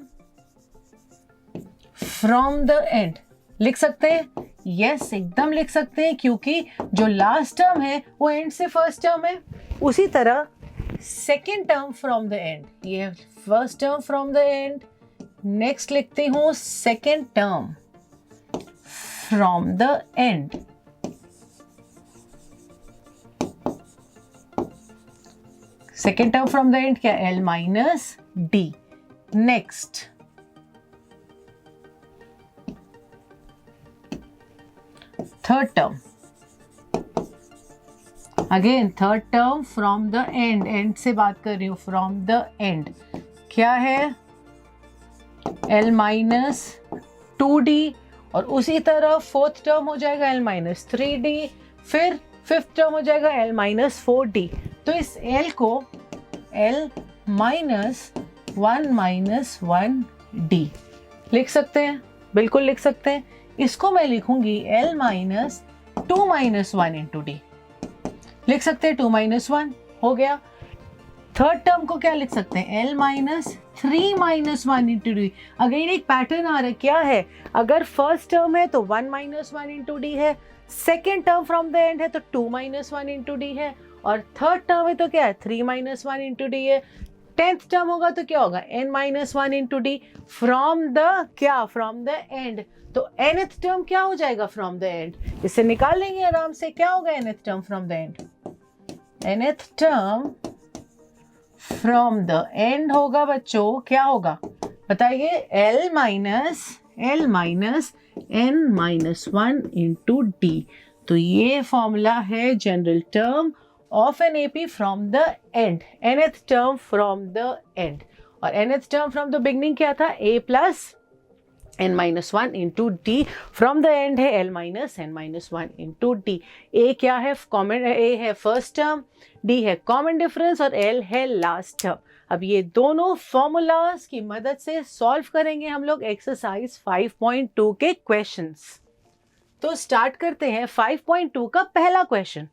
from the and लिख सकते हैं। यस, एकदम लिख सकते हैं, क्योंकि जो लास्ट टर्म है वो एंड से फर्स्ट टर्म है। उसी तरह second term from the end, ये first term from the end, next लिखती हूं second term from the end. Second term from the end क्या? l minus D. Next third term, again third term from the end, end से बात कर रही हूं, from the end क्या है? l माइनस 2d, और उसी तरह फोर्थ टर्म हो जाएगा l माइनस 3d, फिर फिफ्थ टर्म हो जाएगा l माइनस 4d। तो इस l को l माइनस 1 माइनस 1d लिख सकते हैं, बिल्कुल लिख सकते हैं। इसको मैं लिखूंगी l minus 2 minus 1 into D, लिख सकते हैं 2 माइनस 1 हो गया। थर्ड टर्म को क्या लिख सकते हैं? l minus 3 minus 1 into D. Again एक पैटर्न आ रहा है, क्या है? अगर फर्स्ट टर्म है तो 1 माइनस 1 इंटू डी है, second term from the and है तो 2 माइनस 1 इंटू डी है, और थर्ड टर्म है तो क्या है? 3 माइनस 1 इंटू डी है। टेंथ टर्म होगा तो क्या होगा? n minus 1 into d from the क्या? From the end. तो nth टर्म क्या हो जाएगा फ्रॉम द एंड? इसे निकाल लेंगे आराम से। क्या होगा nth term from the and? nth term from the and होगा बच्चों, क्या होगा बताइए? l minus n minus 1 into D. तो ये फॉर्मूला है general term of an AP from the and, nth term from the and, और nth term from the beginning क्या था, a plus n minus one into d, from the and है l minus n minus one into d. a क्या है, common, a है first term, d है common difference और l है last term. अब ये दोनों फॉर्मूलाज की मदद से सॉल्व करेंगे हम लोग एक्सरसाइज 5.2 के क्वेश्चंस। तो स्टार्ट करते हैं 5.2 का पहला क्वेश्चन।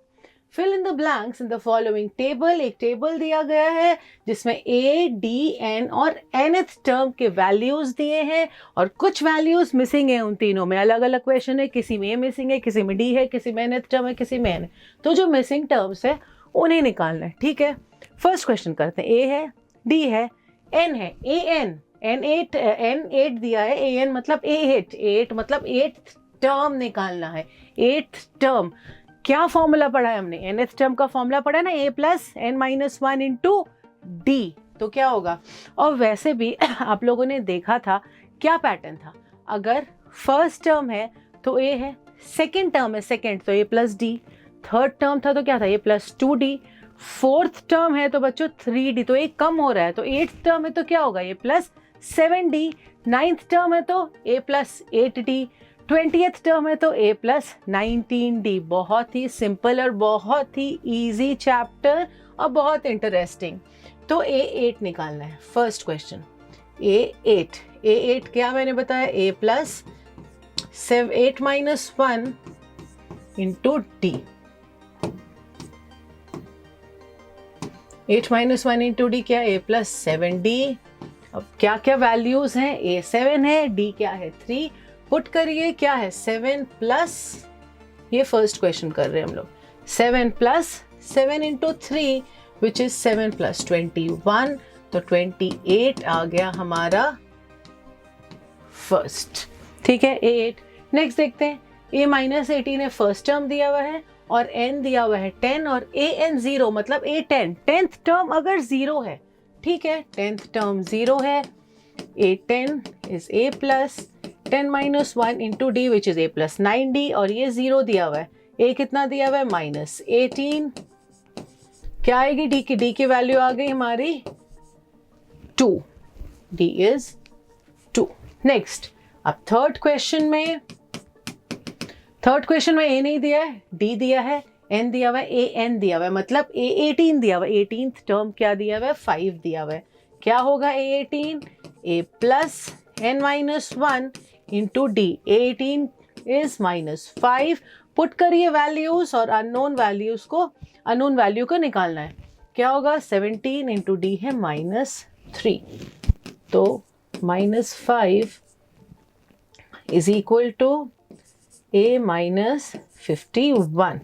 Fill in the blanks in the following table. एक टेबल दिया गया है जिसमें a, d, n और nth टर्म के वैल्यूज दिए हैं और कुछ वैल्यूज मिसिंग है। उन तीनों में अलग अलग क्वेश्चन है, किसी में a मिसिंग है, किसी में d है, किसी में nth टर्म है, किसी में n है। तो जो मिसिंग टर्म्स है उन्हें निकालना है, ठीक है। फर्स्ट क्वेश्चन करते हैं। a है, d है, n है, n8 दिया है, an मतलब 8 मतलब 8th टर्म निकालना है। 8th टर्म क्या फॉर्मूला पढ़ा है हमने, nth टर्म का फॉर्मूला पढ़ा है ना, a plus n minus one into D. तो क्या होगा, और वैसे भी आप लोगों ने देखा था क्या पैटर्न था, अगर फर्स्ट टर्म है तो a है, सेकेंड टर्म है सेकेंड तो a plus D, third term था तो क्या था a plus 2d, fourth term है तो बच्चों 3d, तो एक कम हो रहा है, तो 8th टर्म है तो क्या होगा a plus 7d, 9th term है तो a plus 8d, 20th term है तो a प्लस 19d। बहुत ही सिंपल और बहुत ही इजी चैप्टर और बहुत इंटरेस्टिंग। तो a8 निकालना है। फर्स्ट क्वेश्चन a8 क्या मैंने बताया, a plus 8 minus 1 into D, 8 minus 1 into d क्या, a प्लस 7d। अब क्या क्या वैल्यूज हैं, a 7 है, d क्या है 3, पुट करिए क्या है 7 प्लस, ये फर्स्ट क्वेश्चन कर रहे हैं हम लोग, 7 plus 7 into 3 which is 7 plus 21, तो 28 आ गया हमारा फर्स्ट, ठीक है a8। नेक्स्ट देखते हैं, a माइनस 18 है, फर्स्ट टर्म दिया हुआ है और n दिया हुआ है 10 और an 0 मतलब a10, 10th टर्म अगर 0 है, ठीक है, 10th टर्म 0 है, a10 is a plus 10 minus 1 into d which is a plus 9d, और ये 0 दिया हुआ है, a कितना दिया हुआ है माइनस 18, क्या आएगी d की वैल्यू आ गई हमारी 2, d इज 2। नेक्स्ट अब थर्ड क्वेश्चन में a नहीं दिया है, d दिया है, n दिया हुआ है, an दिया हुआ है, मतलब a18 दिया हुआ है, 18th टर्म क्या दिया हुआ है 5 दिया हुआ है, क्या होगा a18, a plus n minus 1 into D, a18 is minus 5, put करिए वैल्यूज और अननोन वैल्यू को निकालना है, क्या होगा 17 इंटू डी है माइनस 3, तो minus 5 is equal to a minus 51,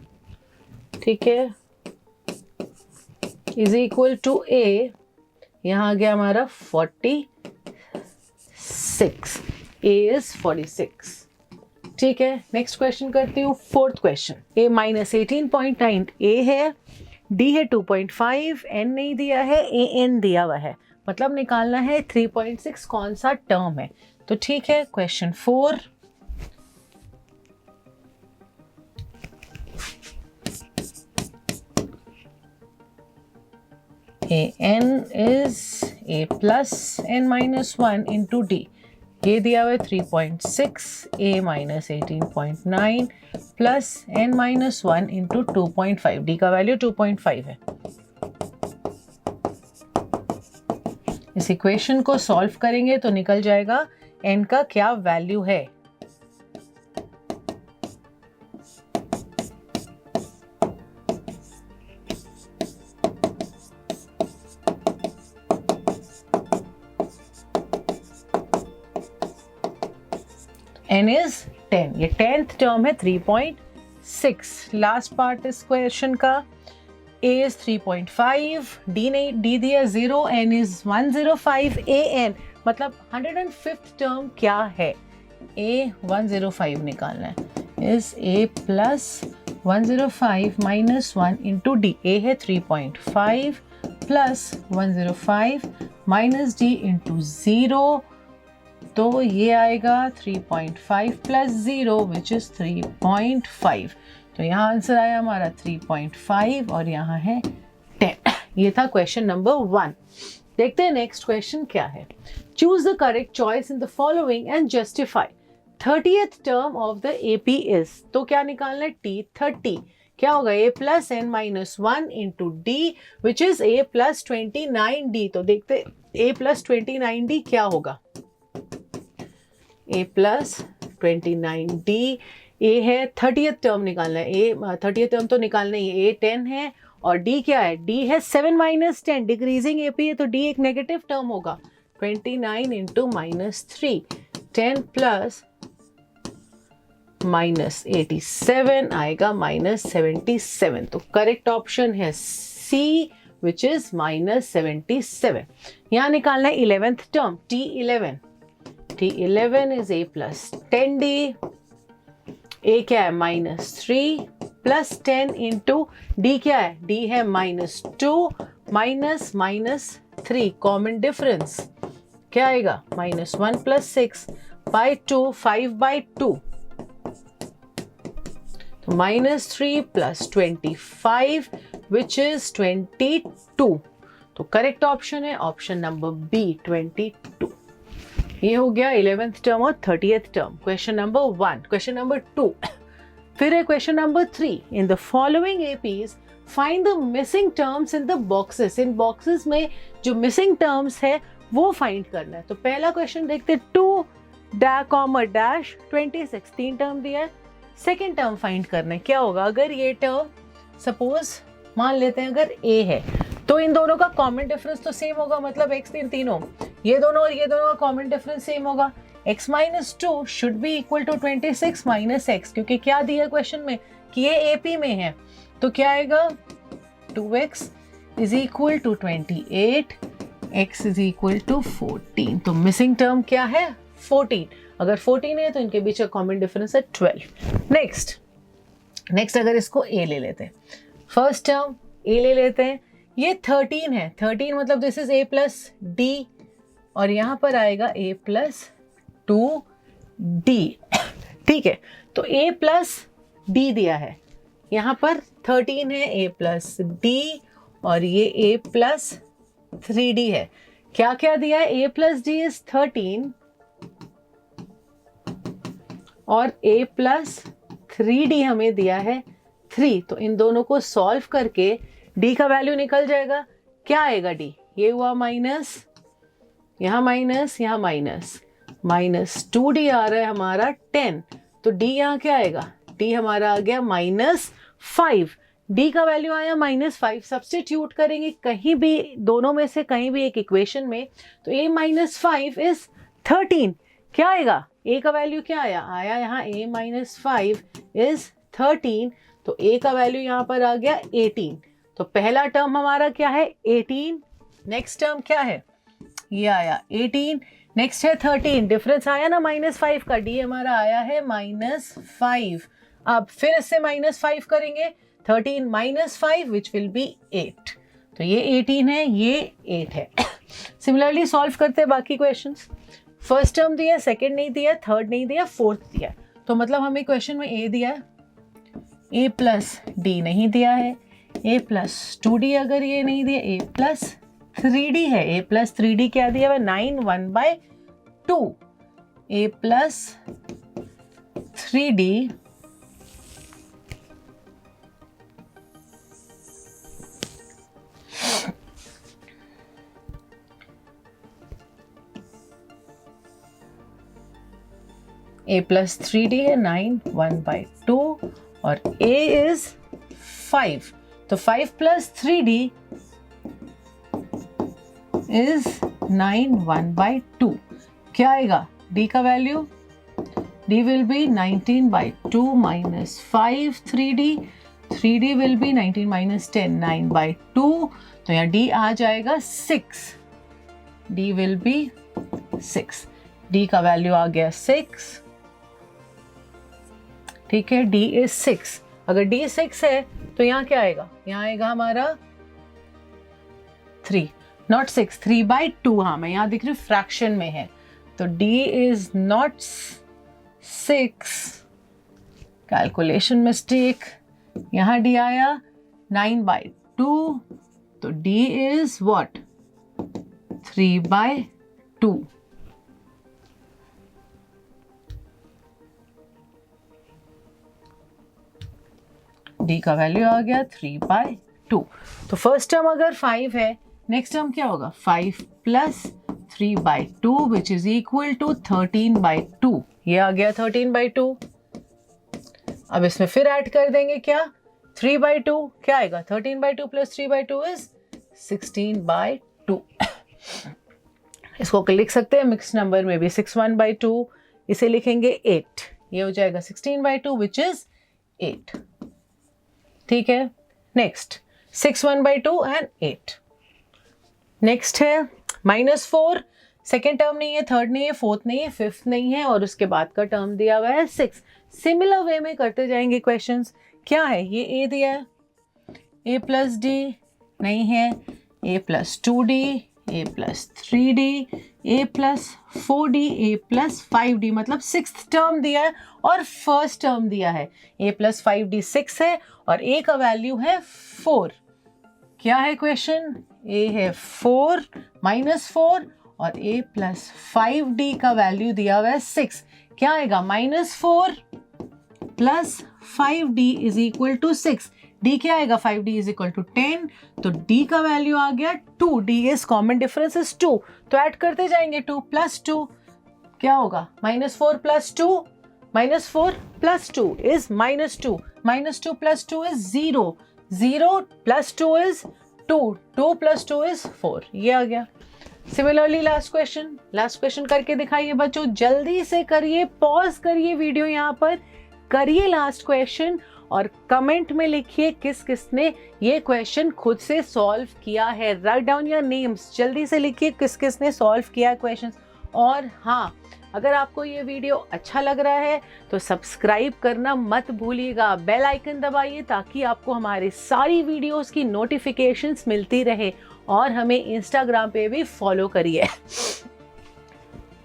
ठीक है, इज इक्वल टू a, यहाँ आ गया हमारा 46, a इज 46, ठीक है। नेक्स्ट क्वेश्चन करती हूँ, fourth question, a minus 18.9, a है, d है 2.5, n नहीं दिया है, an दिया हुआ है, मतलब निकालना है 3.6 कौन सा टर्म है। तो ठीक है, question 4, an is a plus n minus 1 into d, ये दिया हुआ है 3.6, a minus 18.9 plus n minus 1 into 2.5, d का वैल्यू 2.5 है। इस इक्वेशन को सॉल्व करेंगे तो निकल जाएगा n का क्या वैल्यू है। n is 10, ये 10th टर्म है 3.6। लास्ट पार्ट इस क्वेश्चन का, a is 3.5, d नहीं, d दिया 0, n is 105, an मतलब 105th टर्म क्या है, a 105 निकालना है, is a plus 105 minus 1 into d, a है 3.5 plus 105 minus d into 0, तो ये आएगा 3.5 प्लस 0 विच इज 3.5, तो तो यहाँ आंसर आया हमारा 3.5 और यहाँ है 10। ये था क्वेश्चन नंबर 1। देखते हैं नेक्स्ट क्वेश्चन क्या है। Choose the correct choice in the following and justify 30th term of the AP is. तो क्या निकालना है, T30 क्या होगा, a plus n minus 1 into d which is a plus 29d। तो देखते a प्लस 29d क्या होगा, a प्लस 29d, a है 30th टर्म निकालना है, a 30th टर्म तो निकालना ही है, a 10 है और d क्या है, d है 7 माइनस 10, डिक्रीजिंग AP है तो d एक नेगेटिव टर्म होगा, 29 इंटू माइनस 3, 10 प्लस माइनस 87 आएगा माइनस 77। तो करेक्ट ऑप्शन है C विच इज माइनस 77। यहाँ निकालना है 11th term T11 is a plus 10d, a क्या है माइनस 3 प्लस 10 इंटू d क्या है, d है minus 2 minus minus 3 common difference क्या आएगा, माइनस 1 प्लस 6 बाई 2 5 बाई 2, तो माइनस 3 प्लस 25 विच इज 22। तो करेक्ट ऑप्शन है ऑप्शन नंबर बी 22। ये हो गया 11th टर्म और 30th term, question number 1। Question number 2 फिर है question number 3। In the following APs find the missing terms in the boxes. In boxes में जो मिसिंग टर्म्स है वो फाइंड करना है। तो पहला क्वेश्चन देखते 2 डैश 26, 3 टर्म दिया है, सेकेंड टर्म फाइंड करना है क्या होगा। अगर ये टर्म सपोज मान लेते हैं अगर a है तो इन दोनों का कॉमन डिफरेंस तो सेम होगा, मतलब x इन तीनों, ये दोनों और ये दोनों का कॉमन डिफरेंस सेम होगा, x minus 2 should be equal to 26 minus x, क्योंकि क्या दिया है क्वेश्चन में कि ये AP में है, तो क्या आएगा 2x is equal to 28, x is equal to 14। तो मिसिंग टर्म क्या है 14, अगर 14 है तो इनके बीच का कॉमन डिफरेंस है 12। नेक्स्ट अगर इसको a ले लेते हैं, फर्स्ट टर्म a ले लेते हैं, ये 13 है, 13 मतलब this is a plus d और यहाँ पर आएगा a प्लस 2d, ठीक है। तो a प्लस d दिया है, यहाँ पर 13 है a प्लस d और ये a प्लस 3d है। क्या क्या दिया है, a प्लस d इज 13 और a प्लस 3d हमें दिया है 3, तो इन दोनों को सॉल्व करके d का वैल्यू निकल जाएगा, क्या आएगा d, ये हुआ माइनस, यहाँ माइनस, यहाँ माइनस, माइनस 2d आ रहा है हमारा 10, तो d यहाँ क्या आएगा, d हमारा आ गया माइनस 5, d का वैल्यू आया माइनस 5। सब्स्टिट्यूट करेंगे कहीं भी, दोनों में से कहीं भी एक इक्वेशन में, तो a माइनस 5 इज 13, क्या आएगा, a का वैल्यू क्या आया, यहाँ a माइनस 5 इज 13, तो a का वैल्यू यहाँ पर आ गया 18। तो पहला टर्म हमारा क्या है 18, नेक्स्ट टर्म क्या है, ये आया 18, नेक्स्ट है 13, डिफरेंस आया ना माइनस 5 का, d हमारा आया है माइनस 5। अब फिर इससे माइनस 5 करेंगे, 13 माइनस 5 विच विल बी 8, तो ये 18 है, ये 8 है। सिमिलरली सॉल्व करते हैं बाकी क्वेश्चंस। फर्स्ट टर्म दिया, सेकंड नहीं दिया, थर्ड नहीं दिया, फोर्थ दिया, तो मतलब हमें क्वेश्चन में a दिया है, a प्लस d नहीं दिया है, a प्लस 2d अगर ये नहीं दिया, a प्लस 3d है, a प्लस 3d क्या दिया हुआ 9 1/2, a plus 3d a plus 3d है 9 1/2 और a इज 5, तो 5 प्लस 3d इज 9 1/2, क्या आएगा d का value, d will be 19/2 minus 5 3d will be 19 minus 10 9/2, तो यहाँ d आ जाएगा 6, d विल बी 6, d का वैल्यू आ गया 6, ठीक है, d इज 6। अगर d 6 है तो यहाँ क्या आएगा, यहाँ आएगा हमारा 3, नॉट 6, 3/2, हाँ मैं यहाँ दिख रही हूँ फ्रैक्शन में है, तो d is not 6, calculation mistake, यहाँ d आया 9/2, तो d इज व्हाट 3/2। d का वैल्यू आ गया 3/2। तो फर्स्ट टर्म अगर 5 है, नेक्स्ट टर्म क्या होगा 5 + 3/2 विच इज इक्वल टू 13/2। ये आ गया 13/2। अब इसमें फिर ऐड कर देंगे क्या 3/2, क्या आएगा 13/2 + 3/2 इज 16/2। इसको लिख सकते हैं मिक्स नंबर में भी 61/2, इसे लिखेंगे 8, ये हो जाएगा 16/2 विच इज 8। ठीक है, नेक्स्ट 6/2 एंड 8। नेक्स्ट है -4, सेकेंड टर्म नहीं है, थर्ड नहीं है, फोर्थ नहीं है, फिफ्थ नहीं है, और उसके बाद का टर्म दिया हुआ है 6। सिमिलर वे में करते जाएंगे क्वेश्चंस। क्या है ये a दिया है, a + d नहीं है, a + 2d, a + 3d, a + 4d, a + 5d, मतलब सिक्स्थ टर्म दिया है और फर्स्ट टर्म दिया है। a + 5d 6 है और a का वैल्यू है 4। क्या है क्वेश्चन, a है 4 -4 और a + 5d का वैल्यू दिया हुआ है 6। क्या आएगा -4 + 5d is equal to 6। d क्या आएगा 5d इज इक्वल टू 10, तो d का वैल्यू आ गया 2। d is common difference is 2, तो ऐड करते जाएंगे 2 + 2, क्या होगा -4 + 2, -4 + 2 इज -2, -2 + 2 इज 0, 0 + 2 इज 2, 2 + 2 इज 4। ये आ गया। सिमिलरली लास्ट क्वेश्चन करके दिखाइए बच्चों, जल्दी से करिए, पॉज करिए वीडियो यहाँ पर, करिए लास्ट क्वेश्चन और कमेंट में लिखिए किस किसने ये क्वेश्चन खुद से सॉल्व किया है। राइट डाउन योर नेम्स, जल्दी से लिखिए किस किसने सॉल्व किया है क्वेश्चन। और हाँ, अगर आपको ये वीडियो अच्छा लग रहा है तो सब्सक्राइब करना मत भूलिएगा, बेल आइकन दबाइए ताकि आपको हमारे सारी वीडियोस की नोटिफिकेशंस मिलती रहे, और हमें इंस्टाग्राम पे भी फॉलो करिए।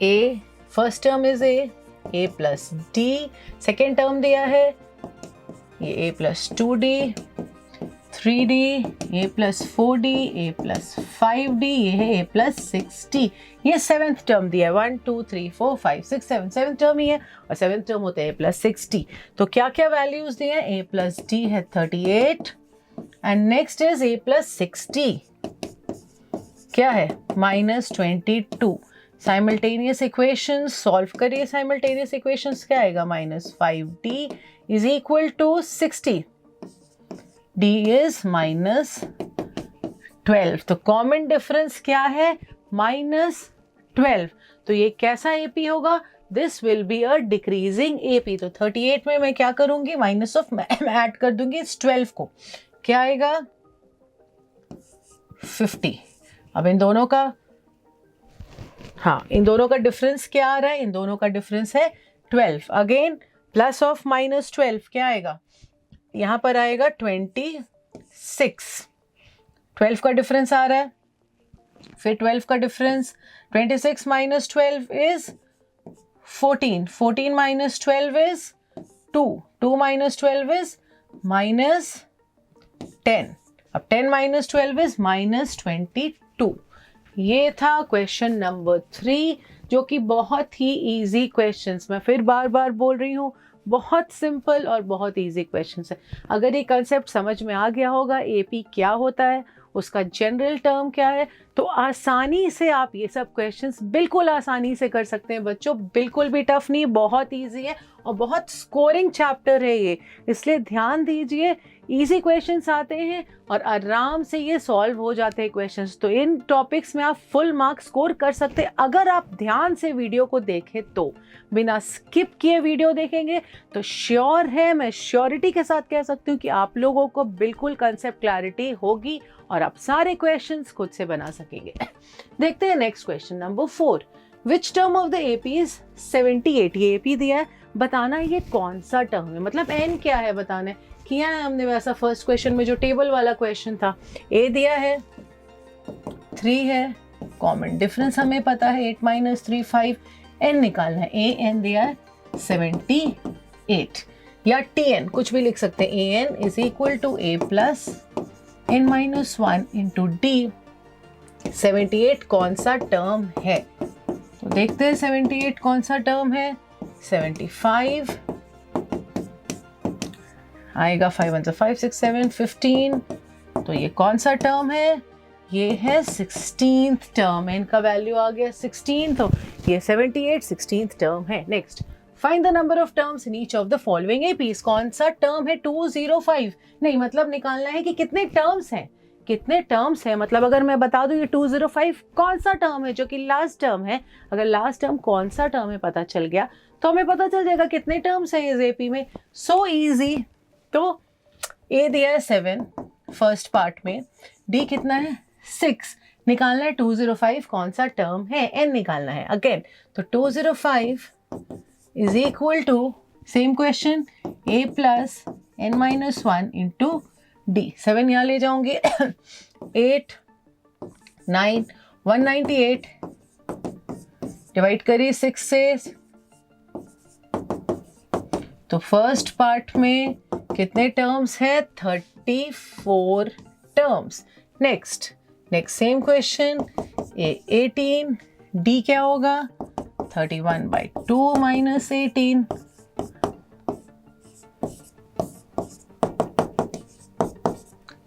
a first term is a + d, second term दिया है ये a + 2d, 3d, a + 4d, a + 5d, ये है a + 6d। ये सेवेंथ टर्म दिया है 1 2 3 4 5 6 7, सेवेंथ टर्म ही है और सेवेंथ टर्म होता है a + 6d। तो क्या क्या वैल्यूज दिए हैं, a + d है 38 and next is a + 6d, क्या है -22। साइमल्टेनियस इक्वेशंस सॉल्व करिए, साइमल्टेनियस इक्वेशंस क्या आएगा -5d is equal to 60, d is -12, तो कॉमन डिफरेंस क्या है -12। तो ये कैसा AP होगा, this will be a decreasing AP। तो 38 में मैं क्या करूंगी, मैं ऐड कर दूंगी इस 12 को, क्या आएगा 50। अब इन दोनों का, हाँ, इन दोनों का डिफरेंस क्या आ रहा है, इन दोनों का डिफरेंस है 12। अगेन प्लस ऑफ -12 क्या आएगा, यहाँ पर आएगा 26। 12 का डिफरेंस आ रहा है, फिर 12 का डिफरेंस 26 - 12 इज 14, 14 - 12 इज 2, 2 - 12 इज -10। अब 10 - 12 इज -22। ये था क्वेश्चन नंबर 3, जो कि बहुत ही इजी क्वेश्चंस, मैं फिर बार बार बोल रही हूँ, बहुत सिंपल और बहुत इजी क्वेश्चंस है। अगर ये कंसेप्ट समझ में आ गया होगा, AP क्या होता है, उसका जनरल टर्म क्या है, तो आसानी से आप ये सब क्वेश्चंस बिल्कुल आसानी से कर सकते हैं बच्चों, बिल्कुल भी टफ नहीं, बहुत इजी है और बहुत स्कोरिंग चैप्टर है ये, इसलिए ध्यान दीजिए। इजी क्वेश्चंस आते हैं और आराम से ये सॉल्व हो जाते हैं क्वेश्चंस, तो इन टॉपिक्स में आप फुल मार्क्स स्कोर कर सकते हैं अगर आप ध्यान से वीडियो को देखें तो। बिना स्किप किए वीडियो देखेंगे तो श्योर है, मैं श्योरिटी के साथ कह सकती हूँ कि आप लोगों को बिल्कुल कंसेप्ट क्लैरिटी होगी और आप सारे क्वेश्चंस खुद से बना सकेंगे। देखते हैं next question number 4। Which term of the AP is 78? ये AP दिया है, बताना ये कौन सा टर्म है, मतलब n क्या है बताना है। किया है हमने वैसा फर्स्ट क्वेश्चन में जो टेबल वाला क्वेश्चन था। a दिया है 3 है, कॉमन डिफरेंस हमें पता है 8 - 3 5, n निकालना है, a n दिया है 78। या tn कुछ भी लिख सकते हैं। an is equal to a plus n minus 1 into d. 78 कौन सा टर्म है? तो देखते हैं 78 कौन सा टर्म है। 75 आएगा, 5 1 5 6 7 15। तो ये कौन सा टर्म है? ये है 16th टर्म। n का वैल्यू आ गया 16, तो ये 78 16th टर्म है। Next, find the number of terms in each of the following APs. कौन सा टर्म है? 205 नहीं, मतलब निकालना है कि कितने टर्म्स हैं, कितने टर्म्स हैं। मतलब अगर मैं बता दूं ये 205 कौन सा टर्म है जो कि लास्ट टर्म है, अगर लास्ट टर्म कौन सा टर्म है पता चल गया तो हमें पता चल जाएगा कितने टर्म्स हैं इस एपी में। So easy. तो ए दिया है 7 फर्स्ट पार्ट में, डी कितना है 6, निकालना है 205 कौन सा टर्म है, एन निकालना है अगेन। तो 205 is equal to same question a plus n minus 1 into d. 7 यहाँ ले जाऊंगे 8 9 198 डिवाइड करिए 6 से। तो फर्स्ट पार्ट में कितने टर्म्स है? 34 टर्म्स। नेक्स्ट सेम क्वेश्चन ए 18, डी क्या होगा 31/2 माइनस 18।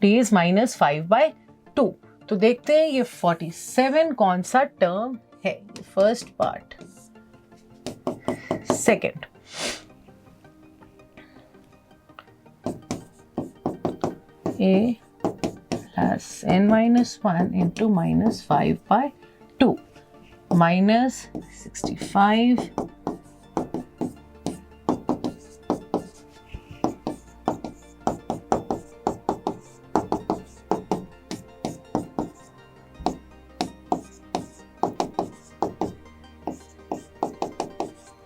D is minus 5/2। तो देखते हैं ये 47 कौन सा टर्म है। First part. Second, a plus n minus 1 into minus 5/2 minus 65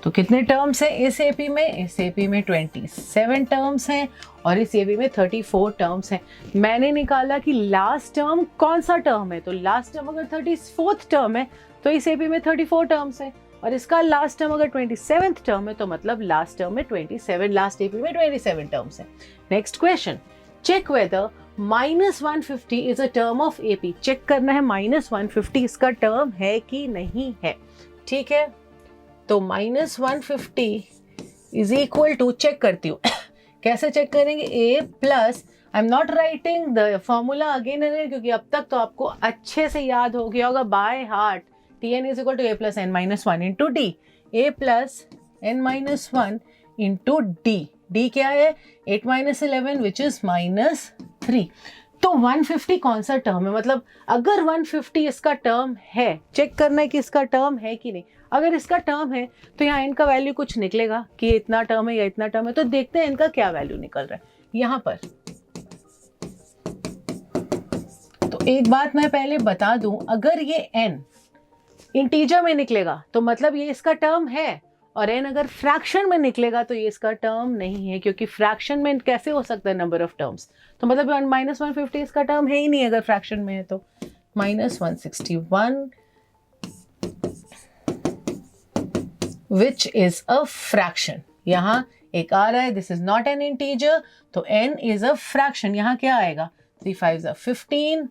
तो कितने टर्म्स हैं इस एपी में? इस एपी में 27 टर्म्स हैं और इस एपी में 34 टर्म्स हैं। मैंने निकाला कि लास्ट टर्म कौन सा टर्म है, तो लास्ट टर्म अगर 34th टर्म है तो इस एपी में 34 टर्म्स हैं, और इसका लास्ट टर्म अगर 27th टर्म है तो मतलब लास्ट टर्म में 27, लास्ट एपी में 27 टर्म्स हैं। Next question, check whether -150 is a term of AP. Check करना है -150 इसका टर्म है कि नहीं है। ठीक है, तो -150 इज इक्वल टू, चेक करती हूँ कैसे चेक करेंगे, a plus, I am not writing the formula again and क्योंकि अब तक तो आपको अच्छे से याद हो गया होगा by heart. tn is equal to a plus n minus 1 into d. a plus n minus 1 into d. D क्या है 8 माइनस 11 विच इज -3। तो 150 कौन सा टर्म है, मतलब अगर 150 इसका टर्म है, चेक करना है कि इसका टर्म है कि नहीं। अगर इसका टर्म है तो यहाँ इनका वैल्यू कुछ निकलेगा कि इतना टर्म है या इतना टर्म है। तो देखते हैं इनका क्या वैल्यू निकल रहा है यहाँ पर। तो एक बात मैं पहले बता दूं, अगर ये n इंटीजर में निकलेगा तो मतलब ये इसका टर्म है, और n अगर फ्रैक्शन में निकलेगा तो ये इसका टर्म नहीं है, क्योंकि फ्रैक्शन में कैसे हो सकता है नंबर ऑफ टर्म्स। तो मतलब -150 इसका टर्म है ही नहीं अगर फ्रैक्शन में है। तो -161 विच इज अ फ्रैक्शन। यहाँ एक आ रहा है, this is not an integer, तो n इज अ फ्रैक्शन। यहाँ क्या आएगा 3 5 15,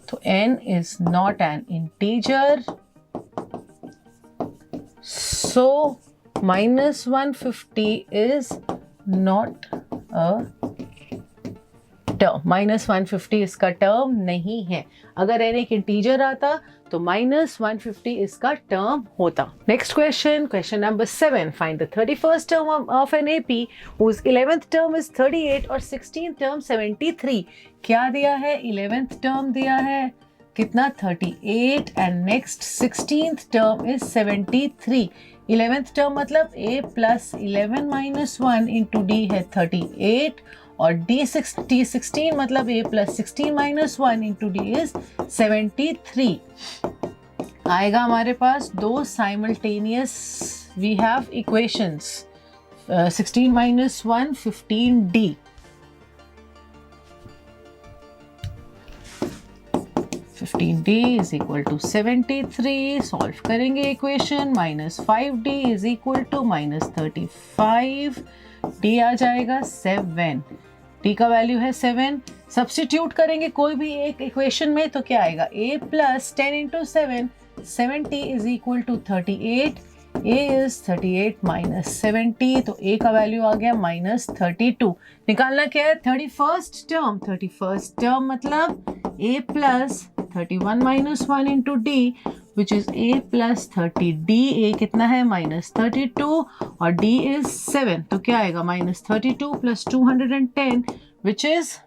तो n is not an integer, so -150 is not a term. -150 इसका टर्म नहीं है। अगर n एक इंटीजर आता तो -150 इसका टर्म होता। Next question, question number 7, find the 31st term of an AP whose 11th term is 38 और 16th टर्म 73। क्या दिया है, 11th टर्म दिया है कितना 38 and next 16th term is 73। 11th term मतलब a plus 11 minus 1 into d है 38, और D16 मतलब a plus 16 minus 1 into d is 73। आएगा हमारे पास दो simultaneous, we have equations 16 minus 1 15D। 15d is equal to 73. Solve करेंगे equation. -5d is equal to -35. d आ जाएगा 7. d का वैल्यू है 7. सब्स्टिट्यूट करेंगे कोई भी एक इक्वेशन में तो क्या आएगा, a plus 10 into 7 70 is equal to 38. a is 38 minus 70, तो a का वैल्यू आ गया -32. निकालना क्या है, 31st टर्म मतलब a plus 31 minus 1 into d which is a plus 30d. a कितना है -32 और d इज 7, तो क्या आएगा -32 प्लस 210 विच इज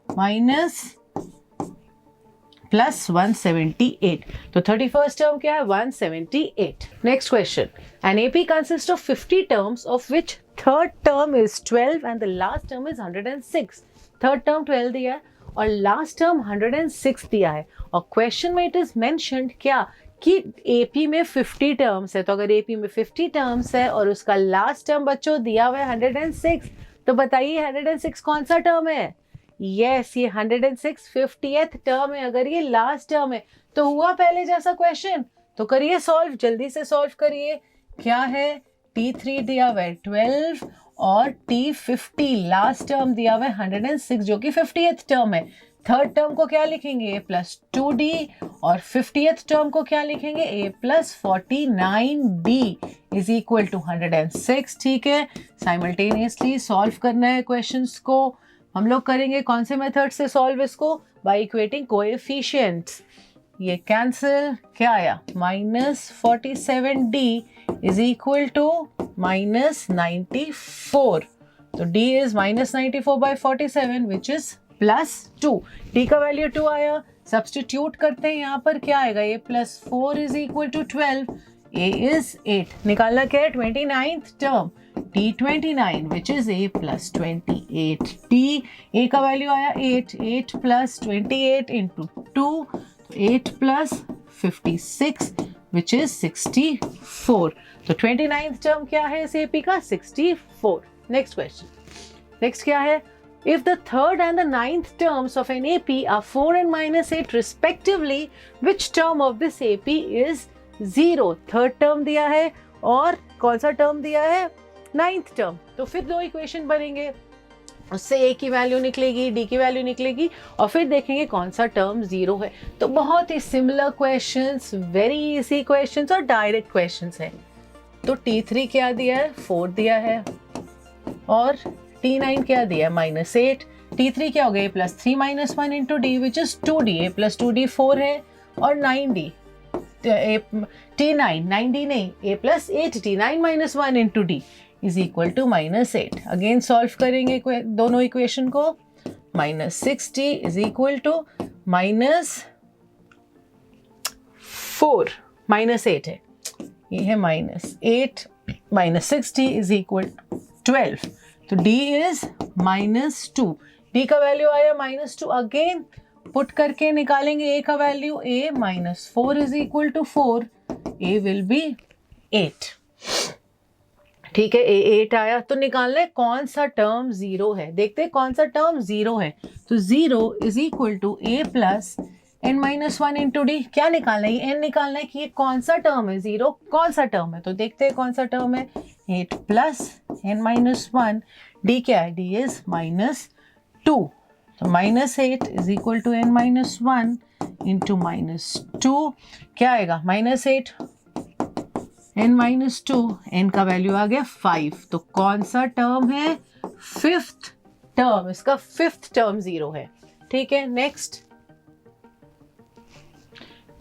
प्लस 178. तो 31st टर्म क्या है, 178. Next question. An AP consists of 50 terms of which third term is 12 and the last term is 106. Third term 12 दिया है और last term 106 दिया है और question में it is mentioned क्या कि AP में 50 terms है. तो अगर AP में 50 terms है और उसका last term बच्चों दिया हुआ है 106, तो बताइए 106 कौन सा टर्म है. यस, ये 106 50th टर्म है. अगर ये लास्ट टर्म है तो हुआ पहले जैसा क्वेश्चन. तो करिए सॉल्व, जल्दी से सॉल्व करिए. क्या है, T3 दिया हुआ है 12 और T50 लास्ट टर्म दिया हुआ है 106 जो कि 50th टर्म है. थर्ड टर्म को क्या लिखेंगे, a प्लस 2d और 50th टर्म को क्या लिखेंगे, a plus 49d is equal to 106. ठीक है, साइमल्टेनियसली सॉल्व करना है क्वेश्चंस को. हम लोग करेंगे कौन से मेथड से सॉल्व इसको, बाय इक्वेटिंग कोएफिशिएंट्स. ये कैंसिल, क्या आया -47d इज इक्वल टू -94. तो d is -94 by 47 which is +2. d का वैल्यू 2 आया. सब्स्टिट्यूट करते हैं यहाँ पर, क्या आएगा, a plus 4 is equal to 12. a is 8. निकालना क्या है, 29th term T29 which is a plus 28. a का वैल्यू आया 8 plus 28 into 2, 8 plus 56 which is 64. तो 29th टर्म क्या है इस AP का, 64. Next question. नेक्स्ट क्या है, if the third and the ninth terms of an AP are 4 and -8 respectively, which term of this AP is 0? Third term दिया है और कौन सा टर्म दिया है, नाइन्थ टर्म. तो फिर दो इक्वेशन बनेंगे, उससे a की वैल्यू निकलेगी, d की वैल्यू निकलेगी और फिर देखेंगे कौन सा टर्म 0 है. तो बहुत ही similar questions, very easy questions और डायरेक्ट क्वेश्चंस हैं. तो T3 क्या दिया है, 4 दिया है और T9 क्या दिया है, -8. T3 क्या हो गया, a plus 3 minus 1 into d which is 2d. a plus 2d 4 है और 9d. T9 9d नहीं, a plus 8d 9 minus 1 into d is equal to -8. Again solve करेंगे दोनों इक्वेशन को. -6d इज इक्वल टू -4 -8 है, ये है -8 -6d इज इक्वल 12. तो d इज -2. d का वैल्यू आया -2. अगेन पुट करके निकालेंगे a का value. a -4 is equal to 4. a will be 8. ठीक है, a 8 आया. तो निकालना है कौन सा टर्म 0 है. देखते हैं कौन सा टर्म 0 है. तो 0 is equal to a plus n minus 1 into d. क्या निकालना है, n निकालना है कि ये कौन सा टर्म है, 0 कौन सा टर्म है. तो देखते हैं कौन सा टर्म है, 8 प्लस n माइनस 1. d क्या है, d इज -2. तो -8 is equal to n minus 1 into -2. क्या आएगा, -8 n माइनस 2, n का वैल्यू आ गया 5. तो कौन सा टर्म है, 5th टर्म. इसका 5th टर्म 0 है. ठीक है, next.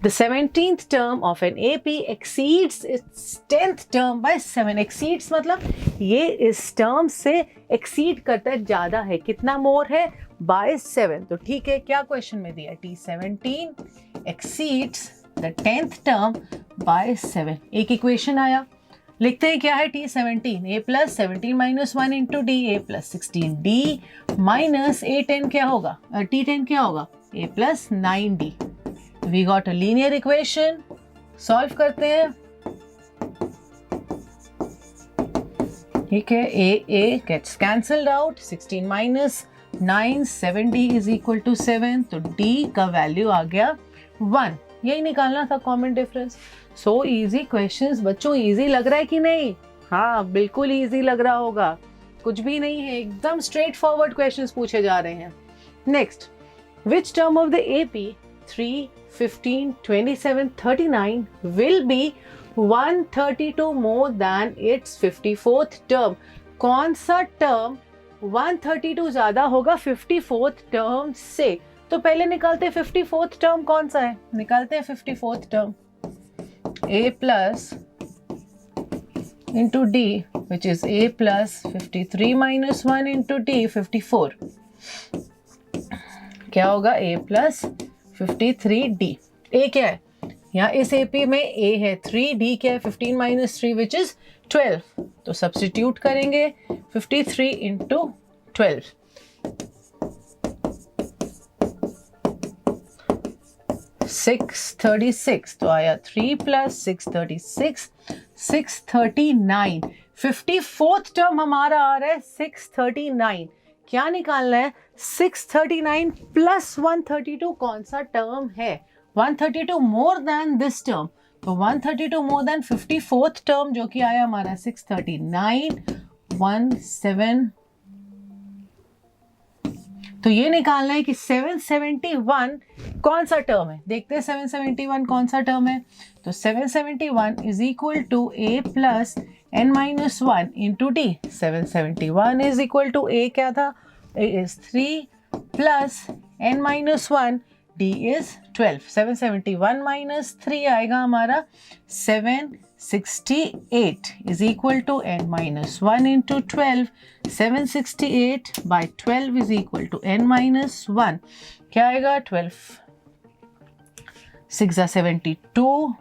The 17th term of an AP exceeds its 10th term by 7. Exceeds मतलब ये इस टर्म से exceed करता है, ज़्यादा है. कितना मोर है, by 7. तो ठीक है, क्या क्वेश्चन में दिया, T17 exceeds the 10th term by 7. एक इक्वेशन आया, लिखते हैं क्या है, T17 a plus 17 minus 1 into d, a plus 16d minus A10 क्या होगा, T10 क्या होगा, a plus 9d. We got a linear equation. Solve करते हैं. ठीक है, a gets cancelled out. 16 minus 9 7d is equal to 7. तो d का वैल्यू आ गया 1. यही निकालना था common difference. So easy questions बच्चों, इजी लग रहा है कि नहीं? हाँ बिल्कुल इजी लग रहा होगा, कुछ भी नहीं है, एकदम स्ट्रेट फॉरवर्ड क्वेश्चंस पूछे जा रहे हैं। Next, which term of the AP 3, 15, 27, 39 will be 132 more than it's 54th term? कौन सा टर्म 132 ज्यादा होगा 54th टर्म से? तो पहले निकालते हैं 54th टर्म कौन सा है, निकालते हैं 54th term. a plus into d which is a plus 53 minus 1 into D 54, क्या होगा a प्लस 53d। a क्या है यहाँ इस AP में a है 3d क्या है 15 माइनस 3 विच इज 12, तो सब्स्टिट्यूट करेंगे 53 इंटू 12, 636, तो आया 3 प्लस 636, 639। 54th टर्म हमारा आ रहा है 639। क्या निकालना है? 639 प्लस 132 कौन सा टर्म है? 132 मोर देन दिस टर्म, तो 132 मोर देन 54th टर्म जो कि आया हमारा 639, 17। तो ये निकालना है कि 771 कौन सा टर्म है। देखते हैं 771 कौन सा टर्म है। तो 771 is equal to a plus n minus 1 into d. 771 is equal to a क्या था? a is 3 plus n minus 1, d is 12। 771 minus 3 आएगा हमारा 768 is equal to n minus 1 into 12। 768 by 12 is equal to n minus 1, क्या आएगा? 12 6 72,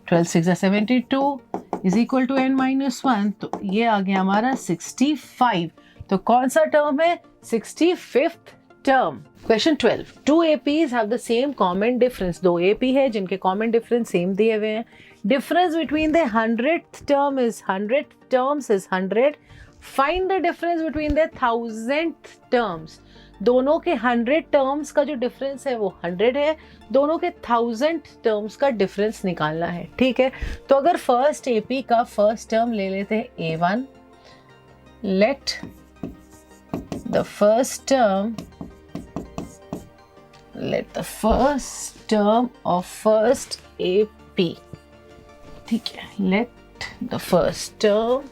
12 6 72 is equal to n minus 1, तो ये आ गया हमारा 65। तो कौन सा टर्म है? 65th term. Question 12, two APs have the same common difference. दो AP है जिनके कॉमन डिफरेंस सेम दिए हुए हैं। Difference between the 100th term is 100 terms is 100। Find the difference between the 1000th terms. दोनों के 100 टर्म्स का जो डिफरेंस है वो 100 है, दोनों के 1000 टर्म्स का डिफरेंस निकालना है। ठीक है, तो अगर फर्स्ट AP का फर्स्ट टर्म ले लेते हैं A1, let the first term of first AP, ठीक है, let the first term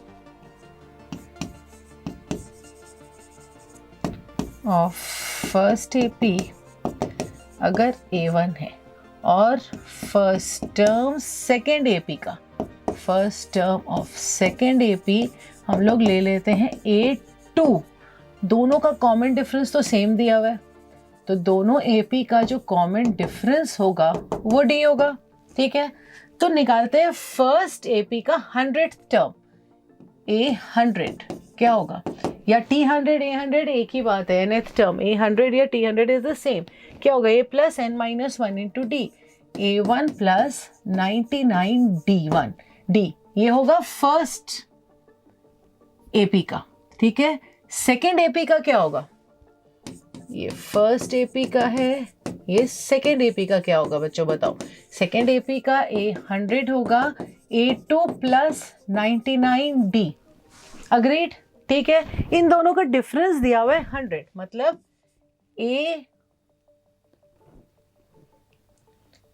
of first AP अगर A1 है और फर्स्ट टर्म सेकेंड AP का, first term of second AP हम लोग ले लेते हैं A2। दोनों का कॉमन डिफरेंस तो सेम दिया हुआ है, तो दोनों AP का जो कॉमन डिफरेंस होगा वो D होगा। ठीक है, तो निकालते हैं फर्स्ट AP का 100th टर्म A100, क्या होगा? या T100 A100 एक ही बात है, nth टर्म A100 या T100 इज द सेम। क्या होगा? A plus n minus 1 into D, A1 plus 99 D1 D, ये होगा फर्स्ट AP का। ठीक है, सेकेंड AP का क्या होगा? ये फर्स्ट AP का है, ये सेकेंड AP का क्या होगा बच्चों बताओ? सेकेंड AP का A100 होगा, A2 प्लस 99D। अग्रीड? ठीक है, इन दोनों का डिफरेंस दिया हुआ है 100, मतलब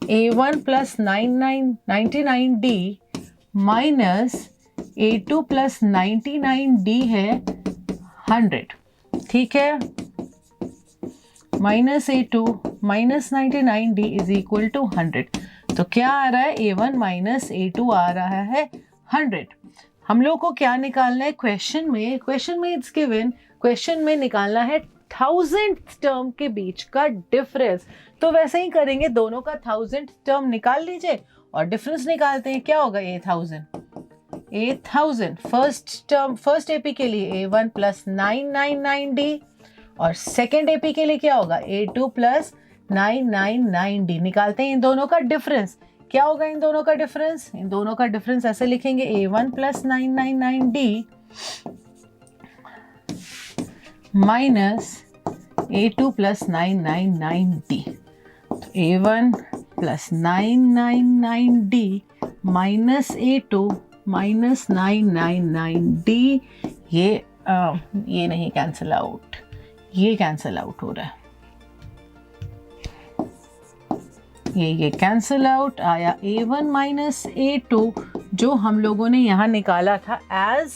A1 plus 99D minus A2 plus 99D है 100। ठीक है, minus A2 minus 99D is equal to 100। तो क्या आ रहा है? A1 माइनस A2 आ रहा है 100। हम लोग को क्या निकालना है क्वेश्चन में? क्वेश्चन में इट्स गिवन, क्वेश्चन में निकालना है 1000th टर्म के बीच का डिफरेंस। तो वैसे ही करेंगे, दोनों का 1000th टर्म निकाल लीजिए और डिफरेंस निकालते हैं। क्या होगा? A1000 first term first AP के लिए A1 प्लस 999D और सेकेंड AP के लिए क्या होगा? A2 plus 999D। निकालते हैं इन दोनों का डिफरेंस। क्या होगा इन दोनों का डिफरेंस? इन दोनों का डिफरेंस ऐसे लिखेंगे, A1 plus 999D minus A2 plus 999D, तो A1 plus 999D minus A2 minus 999D, ये नहीं कैंसिल आउट, ये कैंसिल आउट हो रहा है, ये कैंसिल आउट आया। A1 माइनस A2 जो हम लोगों ने यहाँ निकाला था एज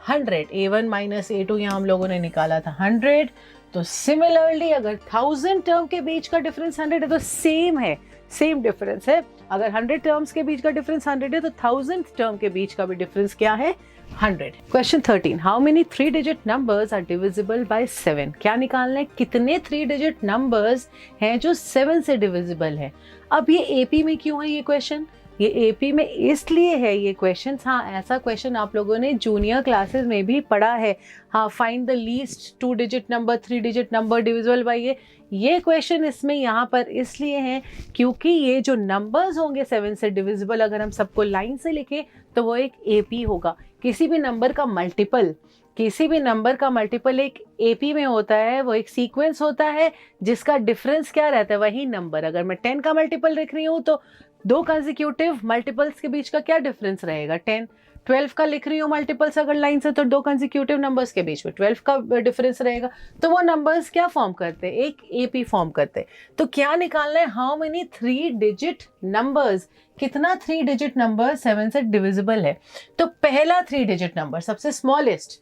100, A1 माइनस A2 यहाँ हम लोगों ने निकाला था 100। तो सिमिलरली अगर 1000 टर्म के बीच का डिफरेंस 100 है तो सेम है, सेम डिफरेंस है। अगर 100 टर्म्स के बीच का डिफरेंस 100 है तो 1000 टर्म के बीच का भी डिफरेंस क्या है, 100। Question 13, how many 3 digit numbers are divisible by 7? क्या निकालना है, कितने 3 डिजिट नंबर्स हैं जो 7 से डिविजिबल है। अब ये एपी में क्यों है ये क्वेश्चन, ये एपी में इसलिए है ये क्वेश्चन, हाँ ऐसा क्वेश्चन आप लोगों ने जूनियर क्लासेस में भी पढ़ा है, हाँ find the least 2 digit number 3 digit number divisible by ये क्वेश्चन इसमें यहाँ पर इसलिए है क्योंकि ये जो नंबर्स होंगे 7 से डिविजिबल, अगर हम सबको लाइन से लिखें तो वो एक एपी होगा। किसी भी नंबर का मल्टीपल, किसी भी नंबर का मल्टीपल एक एपी में होता है, वो एक सीक्वेंस होता है जिसका डिफरेंस क्या रहता है, वही नंबर। अगर मैं 10 का मल्टीपल लिख रही हूँ तो 2 कंसेक्यूटिव मल्टीपल्स के बीच का क्या डिफरेंस रहेगा, 10। 12 का लिख रही हूँ मल्टीपल्स अगर लाइन से तो 2 कंसेक्यूटिव नंबर्स के बीच में 12 का डिफरेंस रहेगा। तो वो नंबर्स क्या फॉर्म करते हैं, एक एपी फॉर्म करते हैं। तो क्या निकालना है, हाउ मेनी 3 डिजिट नंबर्स, कितना 3 डिजिट नंबर 7 से डिविजिबल है। तो पहला 3 डिजिट नंबर सबसे स्मॉलेस्ट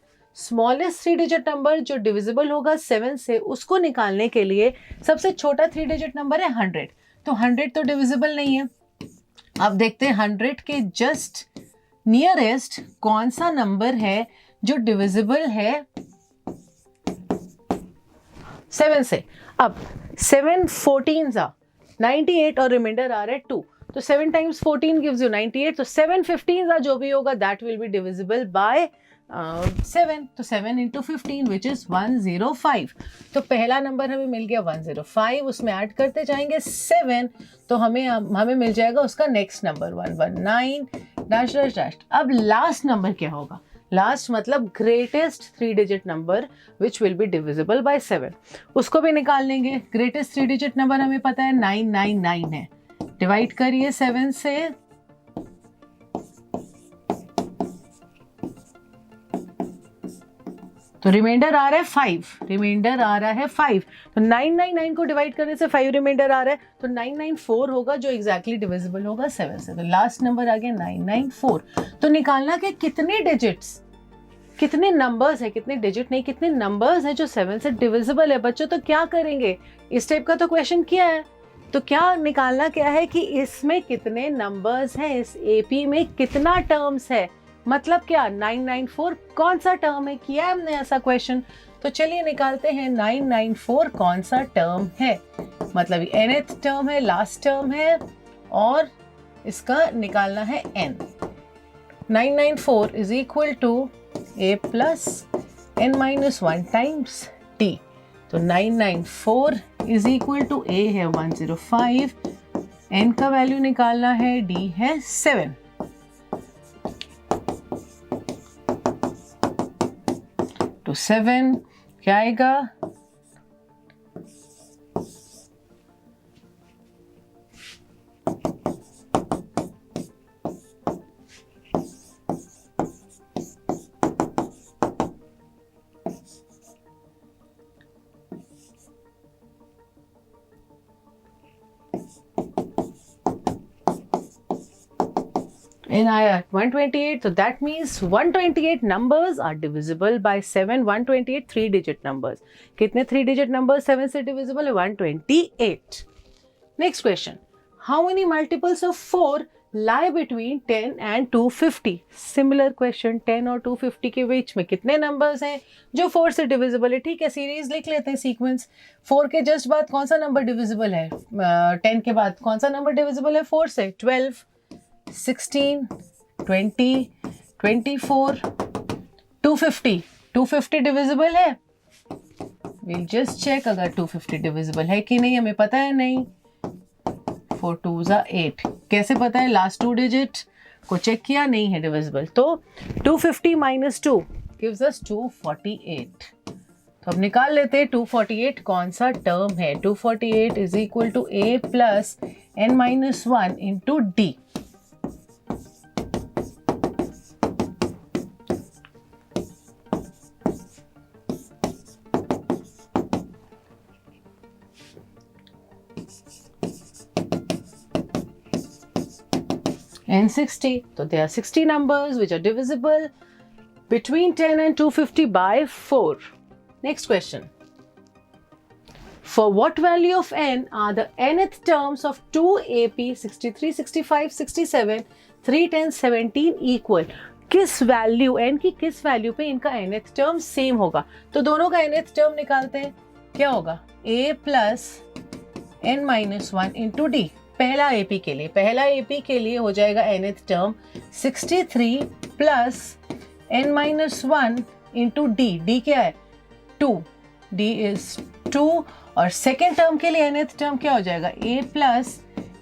3 डिजिट नंबर जो डिविजिबल होगा 7 से, उसको निकालने के लिए सबसे छोटा 3 डिजिट नंबर है 100। तो 100 तो डिविजिबल नहीं है। अब देखते हैं 100 के जस्ट नियरेस्ट कौन सा नंबर है जो डिविजिबल है 7 से। अब 7 14 98 और रिमाइंडर आ रहा है 2, तो 7 टाइम्स 14 गिव्स यू 98, तो 7 15 जो भी होगा that will be divisible by 7, तो 7 इंटू 15 विच इज 105। तो पहला नंबर हमें मिल गया 105, उसमें ऐड करते जाएंगे 7 तो हमें मिल जाएगा उसका next number 119 dash dash dash. अब लास्ट नंबर क्या होगा, लास्ट मतलब greatest 3 digit number which will be divisible by 7, उसको भी निकाल लेंगे। ग्रेटेस्ट 3 डिजिट नंबर हमें पता है 999 है, डिवाइड करिए 7 से, तो रिमाइंडर आ रहा है 5, रिमाइंडर आ रहा है 5, तो 999 को डिवाइड करने से 5 रिमाइंडर आ रहा है, तो 994 होगा जो एग्जैक्टली डिविजिबल होगा 7 से। तो लास्ट नंबर आ गया 994। तो निकालना कि कितने डिजिट्स, कितने नंबर्स है, कितने डिजिट नहीं कितने नंबर्स है जो 7 से डिविजिबल है। बच्चों तो क्या करेंगे, इस टाइप का तो क्वेश्चन किया है, तो क्या निकालना क्या है कि इसमें कितने नंबर्स हैं, इस एपी में कितना टर्म्स है, मतलब क्या 994 कौन सा टर्म है, किया है हमने ऐसा क्वेश्चन। तो चलिए निकालते हैं 994 कौन सा टर्म है, मतलब nth टर्म है, लास्ट टर्म है और इसका निकालना है n। 994 is equal to a plus n minus 1 times t। तो 994 इज इक्वल टू a है 105, n का वैल्यू निकालना है, d है 7। तो 7 क्या आएगा, in आया 128, so that means 128 numbers are divisible by 7। 128 3 digit numbers, कितने 3 digit numbers 7 से divisible है, 128। Next question, how many multiples of 4 lie between 10 and 250? Similar question, 10 और 250 के बीच में कितने numbers हैं जो 4 से divisible है। ठीक है, सीरीज लिख लेते हैं, सीक्वेंस। 4 के जस्ट बाद कौन सा नंबर डिविजिबल है, 10 के बाद कौन सा नंबर डिविजिबल है 4 से, 12 16 20 24 250। 250 डिविजिबल है, we'll just check अगर 250 डिविजिबल है कि नहीं, हमें पता है नहीं। 4 2s are 8, कैसे पता है, लास्ट 2 डिजिट को चेक किया, नहीं है डिविजिबल। तो 250 माइनस 2 gives us 248, तो अब निकाल लेते हैं 248 कौन सा टर्म है। 248 is equal to a plus n minus 1 into d. and 60, so there are 60 numbers which are divisible between 10 and 250 by 4. Next question. For what value of n are the nth terms of 2AP 63, 65, 67, 3, 10, 17 equal? किस value n की किस value पे इनका nth term same होगा? तो दोनों का nth term निकालते हैं। क्या होगा? a plus n minus 1 into D. पहला एपी के लिए हो जाएगा nth term 63 plus n minus 1 into d. D क्या है? 2। D is 2। और सेकेंड टर्म के लिए nth टर्म क्या हो जाएगा? a plus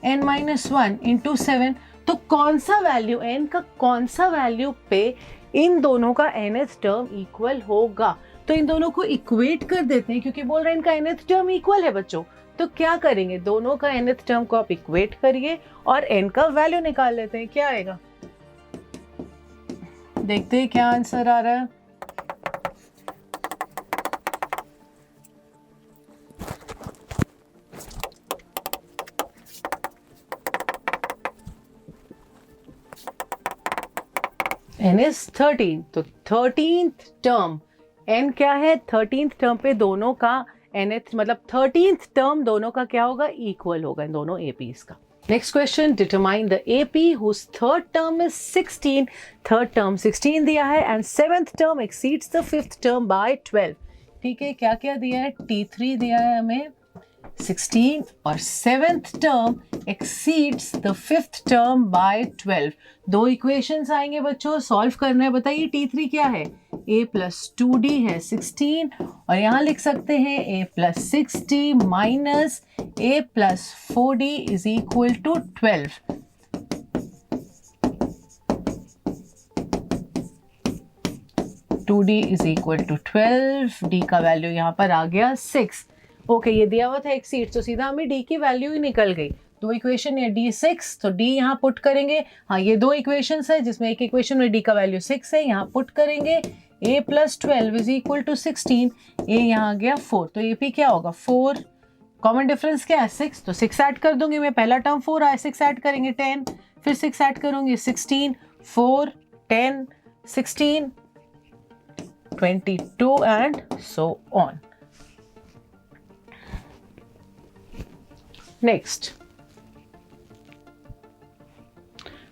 n minus 1 into 7। तो कौन सा वैल्यू n का कौन सा वैल्यू पे इन दोनों का nth टर्म इक्वल होगा? तो इन दोनों को इक्वेट कर देते हैं क्योंकि बोल रहे हैं इनका nth टर्म इक्वल है बच्चों। तो क्या करेंगे? दोनों का nth टर्म को आप इक्वेट करिए और n का वैल्यू निकाल लेते हैं। क्या आएगा? देखते हैं क्या आंसर आ रहा है। n is 13, तो 13th टर्म n क्या है? 13th टर्म पे दोनों का nth मतलब 13th टर्म दोनों का क्या होगा? इक्वल होगा इन दोनों APs का। Next question, determine the AP whose third term is 16। Third term 16 दिया है and seventh term exceeds the fifth term by 12। ठीक है, क्या क्या दिया है? T3 दिया है हमें 16 और seventh term exceeds the fifth term by 12। दो इक्वेशंस आएंगे बच्चों, सॉल्व करना है। बताइए T3 क्या है? a प्लस 2d है 16 और यहाँ लिख सकते हैं a plus 6d minus a plus 4d is equal to 12। Two d is equal to 12। D का वैल्यू यहाँ पर आ गया 6। ओके, ये दिया हुआ था एक्सीड, तो सीधा हमें डी की वैल्यू ही निकल गई। दो इक्वेशन है डी 6, तो डी यहाँ पुट करेंगे। हाँ, ये दो इक्वेशंस है जिसमें एक इक्वेशन में डी का वैल्यू 6 है, यहाँ पुट करेंगे a plus 12 is equal to 16। a यहाँ आ गया 4, तो AP क्या होगा? 4। कॉमन डिफरेंस क्या है? 6, तो 6 ऐड कर दूंगी मैं। पहला टर्म 4 आया, 6 ऐड करेंगे 10, फिर 6 ऐड करूंगी 16, 4, 10, 16, 22 and so on. Next,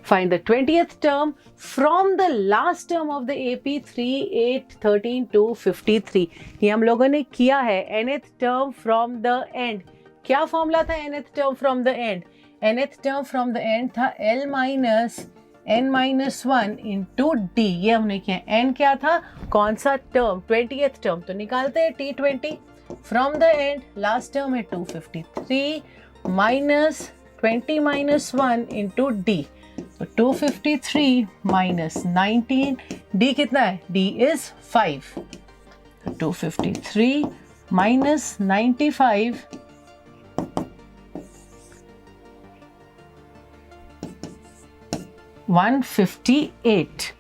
find the 20th term from the last term of the AP 3, 8, 13 to 53। ये हम लोगों ने किया है। nth term from the end, क्या फॉर्मूला था nth term from the end? nth term from the end था L minus n minus 1 into D। ये हमने किया। n क्या था? कौन सा टर्म? 20th टर्म, तो निकालते हैं T20 from the end। Last term है 253 माइनस 20 माइनस 1 into D। तो 253 माइनस 19, डी कितना है? D is 5। 253 माइनस 95 158।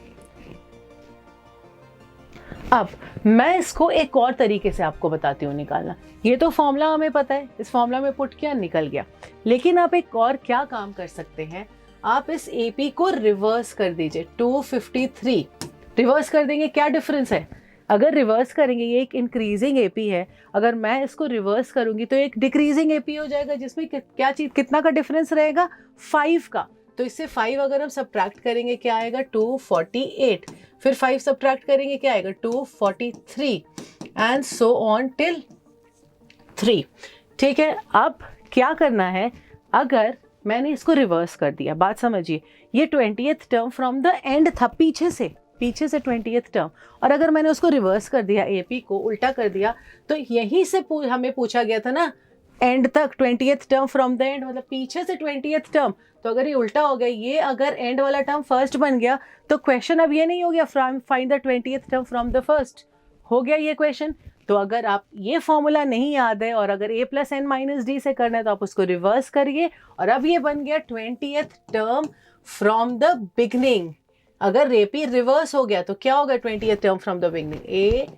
अब मैं इसको एक और तरीके से आपको बताती हूँ निकालना। ये तो फॉर्मूला हमें पता है, इस फॉर्मूला में पुट किया, निकल गया। लेकिन आप एक और क्या काम कर सकते हैं? आप इस AP को रिवर्स कर दीजिए। 253 रिवर्स कर देंगे, क्या डिफरेंस है? अगर रिवर्स करेंगे, ये एक इंक्रीजिंग AP है, अगर मैं इसको रिवर्स करूंगी तो एक डिक्रीजिंग AP हो जाएगा, जिसमें क्या चीज, कितना का डिफरेंस रहेगा? 5 का। तो इससे 5 अगर हम सब्ट्रैक्ट करेंगे क्या आएगा? 248। फिर 5 सब्ट्रैक्ट करेंगे क्या आएगा? 243 एंड सो ऑन टिल 3। ठीक है, अब क्या करना है? अगर मैंने इसको रिवर्स कर दिया, बात समझिए, ये 20th term from the and था, पीछे से 20th टर्म, और अगर मैंने उसको रिवर्स कर दिया, AP को उल्टा कर दिया, तो यहीं से हमें पूछा गया था ना एंड तक 20th term from the and, मतलब पीछे से 20th टर्म। तो अगर ये उल्टा हो गया, ये अगर एंड वाला टर्म फर्स्ट बन गया, तो क्वेश्चन अब ये नहीं हो गया find the 20th term from the first, हो गया ये क्वेश्चन। तो अगर आप ये फॉर्मूला नहीं याद है और अगर a plus n minus D से करना है तो आप उसको रिवर्स करिए और अब ये बन गया 20th term from the beginning. अगर रेपी रिवर्स हो गया तो क्या होगा 20th term from the beginning, a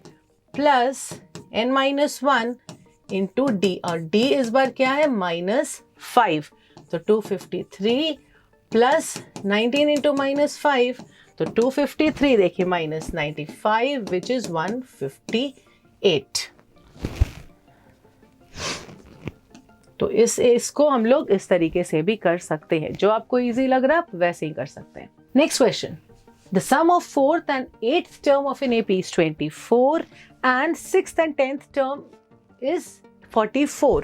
plus n minus 1 into D, और d इस बार क्या है -5, तो 253 प्लस 19 इंटू -5, तो 253 देखिए -95 विच इज 158। तो इसको हम लोग इस तरीके से भी कर सकते हैं, जो आपको इजी लग रहा है आप वैसे ही कर सकते हैं। Next question, the sum of 4th and 8th term of an AP is 24 and 6th and 10th term is 44.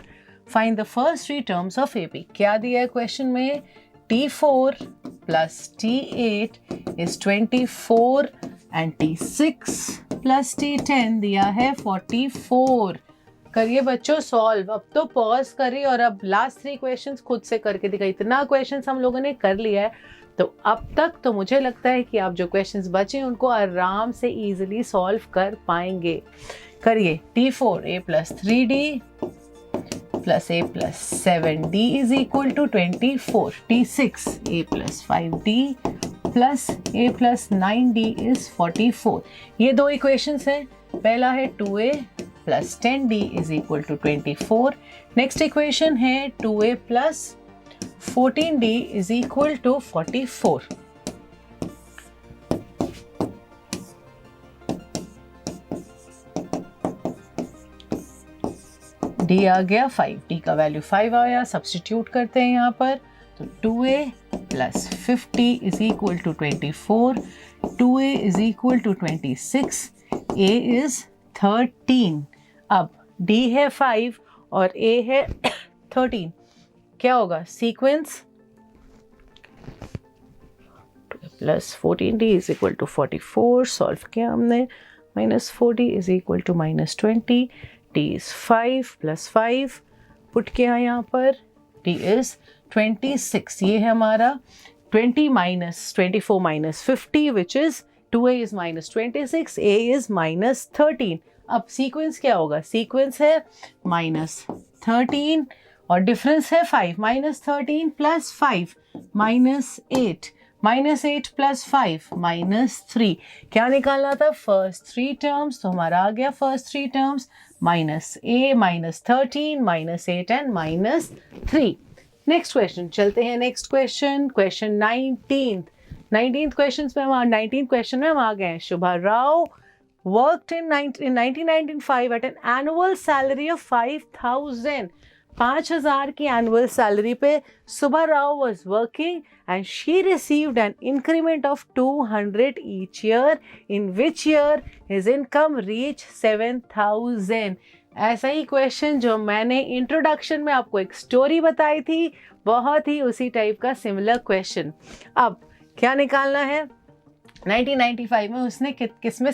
Find the first three terms of AP. क्या दिया है क्वेश्चन में, T4 plus T8 is 24 and T6 plus T10 दिया है 44। करिए बच्चों solve. अब तो पॉज करिए और अब लास्ट 3 क्वेश्चंस खुद से करके दिखाइए। इतना क्वेश्चंस हम लोगों ने कर लिया है तो अब तक तो मुझे लगता है कि आप जो क्वेश्चंस बचे हैं उनको आराम से इजीली सॉल्व कर पाएंगे। करिए, T4 a plus 3d plus a plus 7d is equal to 24. T6 a plus 5d plus a plus 9d is 44. ये दो इक्वेशंस हैं। पहला है 2a plus 10d is equal to 24. Next equation है 2a plus 14d is equal to 44. d आ गया 5, d का value 5 आया, substitute करते हैं यहाँ पर, तो 2a plus 50 is equal to 24, 2a is equal to 26, a is 13। अब d है 5 और a है 13, क्या होगा sequence, plus 14d is equal to 44, solve किया हमने, -4d is equal to -20, d is 5 plus 5 put किया यहाँ पर, d इज 26, ये है हमारा 20 minus 24 minus 50 which is 2a is -26, a is -13। अब सीक्वेंस क्या होगा, सीक्वेंस है -13 और डिफरेंस है 5, -13 प्लस 5 -8, -8 प्लस 5 -3। क्या निकालना था, फर्स्ट 3 टर्म्स, तो हमारा आ गया first 3 terms -a -13 -8 and -3। Next question चलते हैं, next question, question 19th question में हम आ गए हैं। शुभा Rao worked in 1995 at an annual salary of 5,000. 5,000 की एनुअल सैलरी पे Subha Rao was working and she received an increment of 200 each year, in which year his income reach 7,000। ऐसा ही question जो मैंने introduction में आपको एक स्टोरी बताई थी, बहुत ही उसी टाइप का सिमिलर क्वेश्चन। अब क्या निकालना है, 1995 में उसने कितनी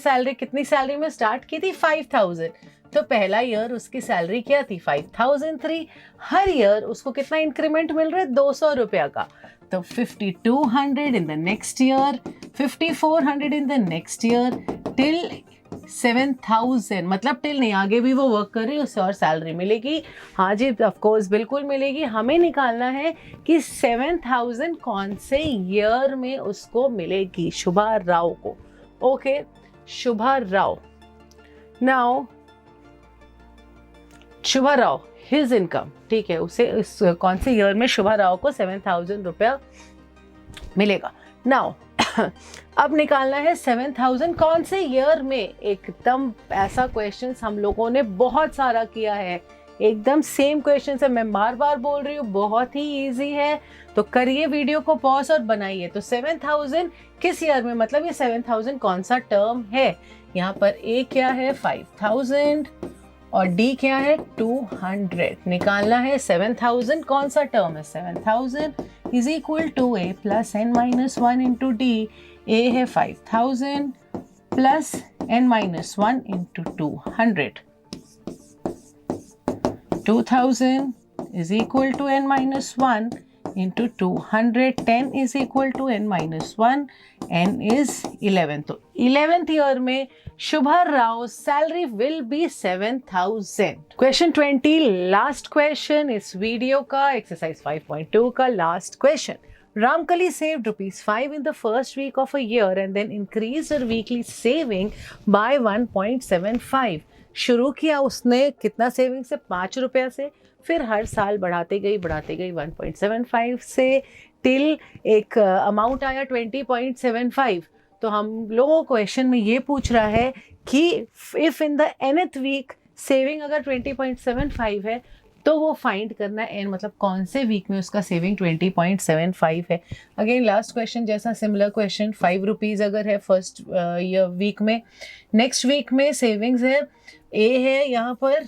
सैलरी में स्टार्ट की थी, 5,000। तो पहला ईयर उसकी सैलरी क्या थी, 5,003। हर ईयर उसको कितना इंक्रीमेंट मिल रहा है, 200 रुपया का। तो 5,200 in the next year, 5,400 in the next year, till 7,000, मतलब टिल नहीं, आगे भी वो वर्क कर रही है, उससे और सैलरी मिलेगी। हाँ जी ऑफ कोर्स बिल्कुल मिलेगी। हमें निकालना है कि 7,000 कौन से ईयर में उसको मिलेगी, शुभा राव को। ओके, शुभा राव, नाउ शुभा राव हिज इनकम, ठीक है, उसे इस कौन से ईयर में शुभा राव को 7,000 रुपया मिलेगा। नाउ अब निकालना है 7,000 कौन से ईयर में। एकदम ऐसा क्वेश्चन हम लोगों ने बहुत सारा किया है, एकदम सेम क्वेश्चन है, मैं बार बार बोल रही हूँ, बहुत ही इजी है। तो करिए वीडियो को पॉज और बनाइए। तो 7,000 किस ईयर में, मतलब ये 7,000 कौन सा टर्म है। यहाँ पर ए क्या है 5,000 और डी क्या है 200। निकालना है 7,000 कौन सा टर्म है, 7,000 is equal to a plus n minus 1 into d. A है 5,000 plus n minus 1 into 200। 2,000 is equal to n minus 1 into 200, 10 is equal to n minus 1, n is 11. तो 11th ईयर में Shubha Rao salary will be 7,000. Question 20 last question इस video का, exercise 5.2 का last question. Ramkali saved ₹5 in the first week of a year and then increased her weekly saving by 1.75. शुरू किया उसने कितना saving से? ₹5 से, फिर हर साल बढ़ाते गई 1.75 से टिल एक अमाउंट आया 20.75. तो हम लोगों को क्वेश्चन में ये पूछ रहा है कि if in the nth week saving अगर 20.75 है तो वो फाइंड करना है एन, मतलब कौन से वीक में उसका सेविंग 20.75 है. अगेन लास्ट क्वेश्चन जैसा सिमिलर क्वेश्चन. ₹5 अगर है फर्स्ट वीक में, नेक्स्ट वीक में सेविंग्स है, ए है यहाँ पर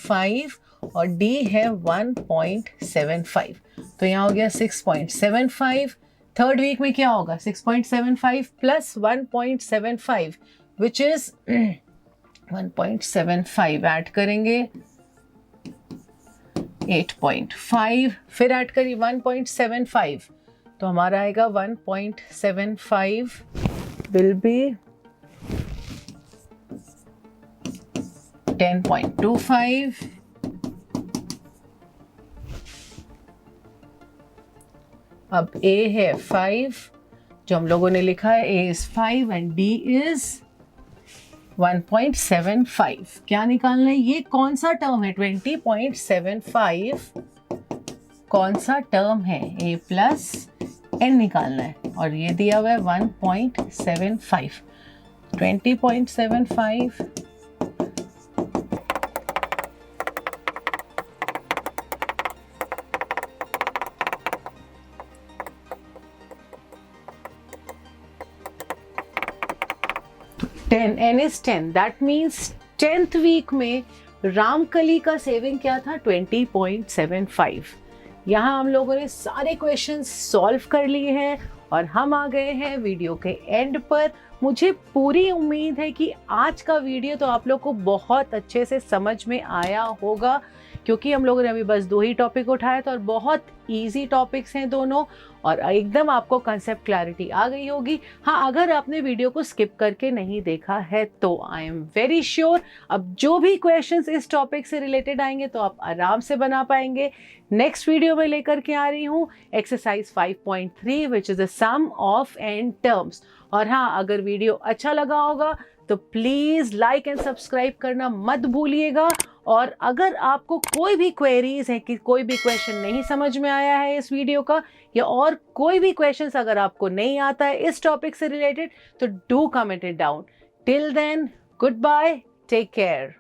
5 और डी है 1.75. तो यहाँ हो गया 6.75. थर्ड वीक में क्या होगा? 6.75 प्लस 1.75 विच इज 1.75 ऐड करेंगे 8.5, फिर ऐड करिए 1.75, तो हमारा आएगा 1.75 विल बी 10.25. अब A है 5, जो हम लोगों ने लिखा है A is 5 and D is 1.75. क्या निकालना है? ये कौन सा टर्म है? 20.75 कौन सा टर्म है? A प्लस n निकालना है और ये दिया हुआ है 1.75. 20.75 10, n is 10. That means 10th week में रामकली का सेविंग क्या था? 20.75. यहाँ हम लोगों ने सारे क्वेश्चंस सॉल्व कर लिए हैं और हम आ गए हैं वीडियो के एंड पर. मुझे पूरी उम्मीद है कि आज का वीडियो तो आप लोग को बहुत अच्छे से समझ में आया होगा, क्योंकि हम लोगों ने अभी बस 2 ही टॉपिक उठाए थे और बहुत इजी टॉपिक्स हैं दोनों, और एकदम आपको कंसेप्ट क्लैरिटी आ गई होगी. हाँ, अगर आपने वीडियो को स्किप करके नहीं देखा है तो आई एम वेरी श्योर अब जो भी क्वेश्चंस इस टॉपिक से रिलेटेड आएंगे तो आप आराम से बना पाएंगे. नेक्स्ट वीडियो में लेकर के आ रही हूँ exercise 5.3 which is the sum of n terms. और हाँ, अगर वीडियो अच्छा लगा होगा तो प्लीज़ लाइक एंड सब्सक्राइब करना मत भूलिएगा. और अगर आपको कोई भी क्वेरीज है कि कोई भी क्वेश्चन नहीं समझ में आया है इस वीडियो का, या और कोई भी क्वेश्चंस अगर आपको नहीं आता है इस टॉपिक से रिलेटेड, तो do comment it down. Till then, goodbye, take care.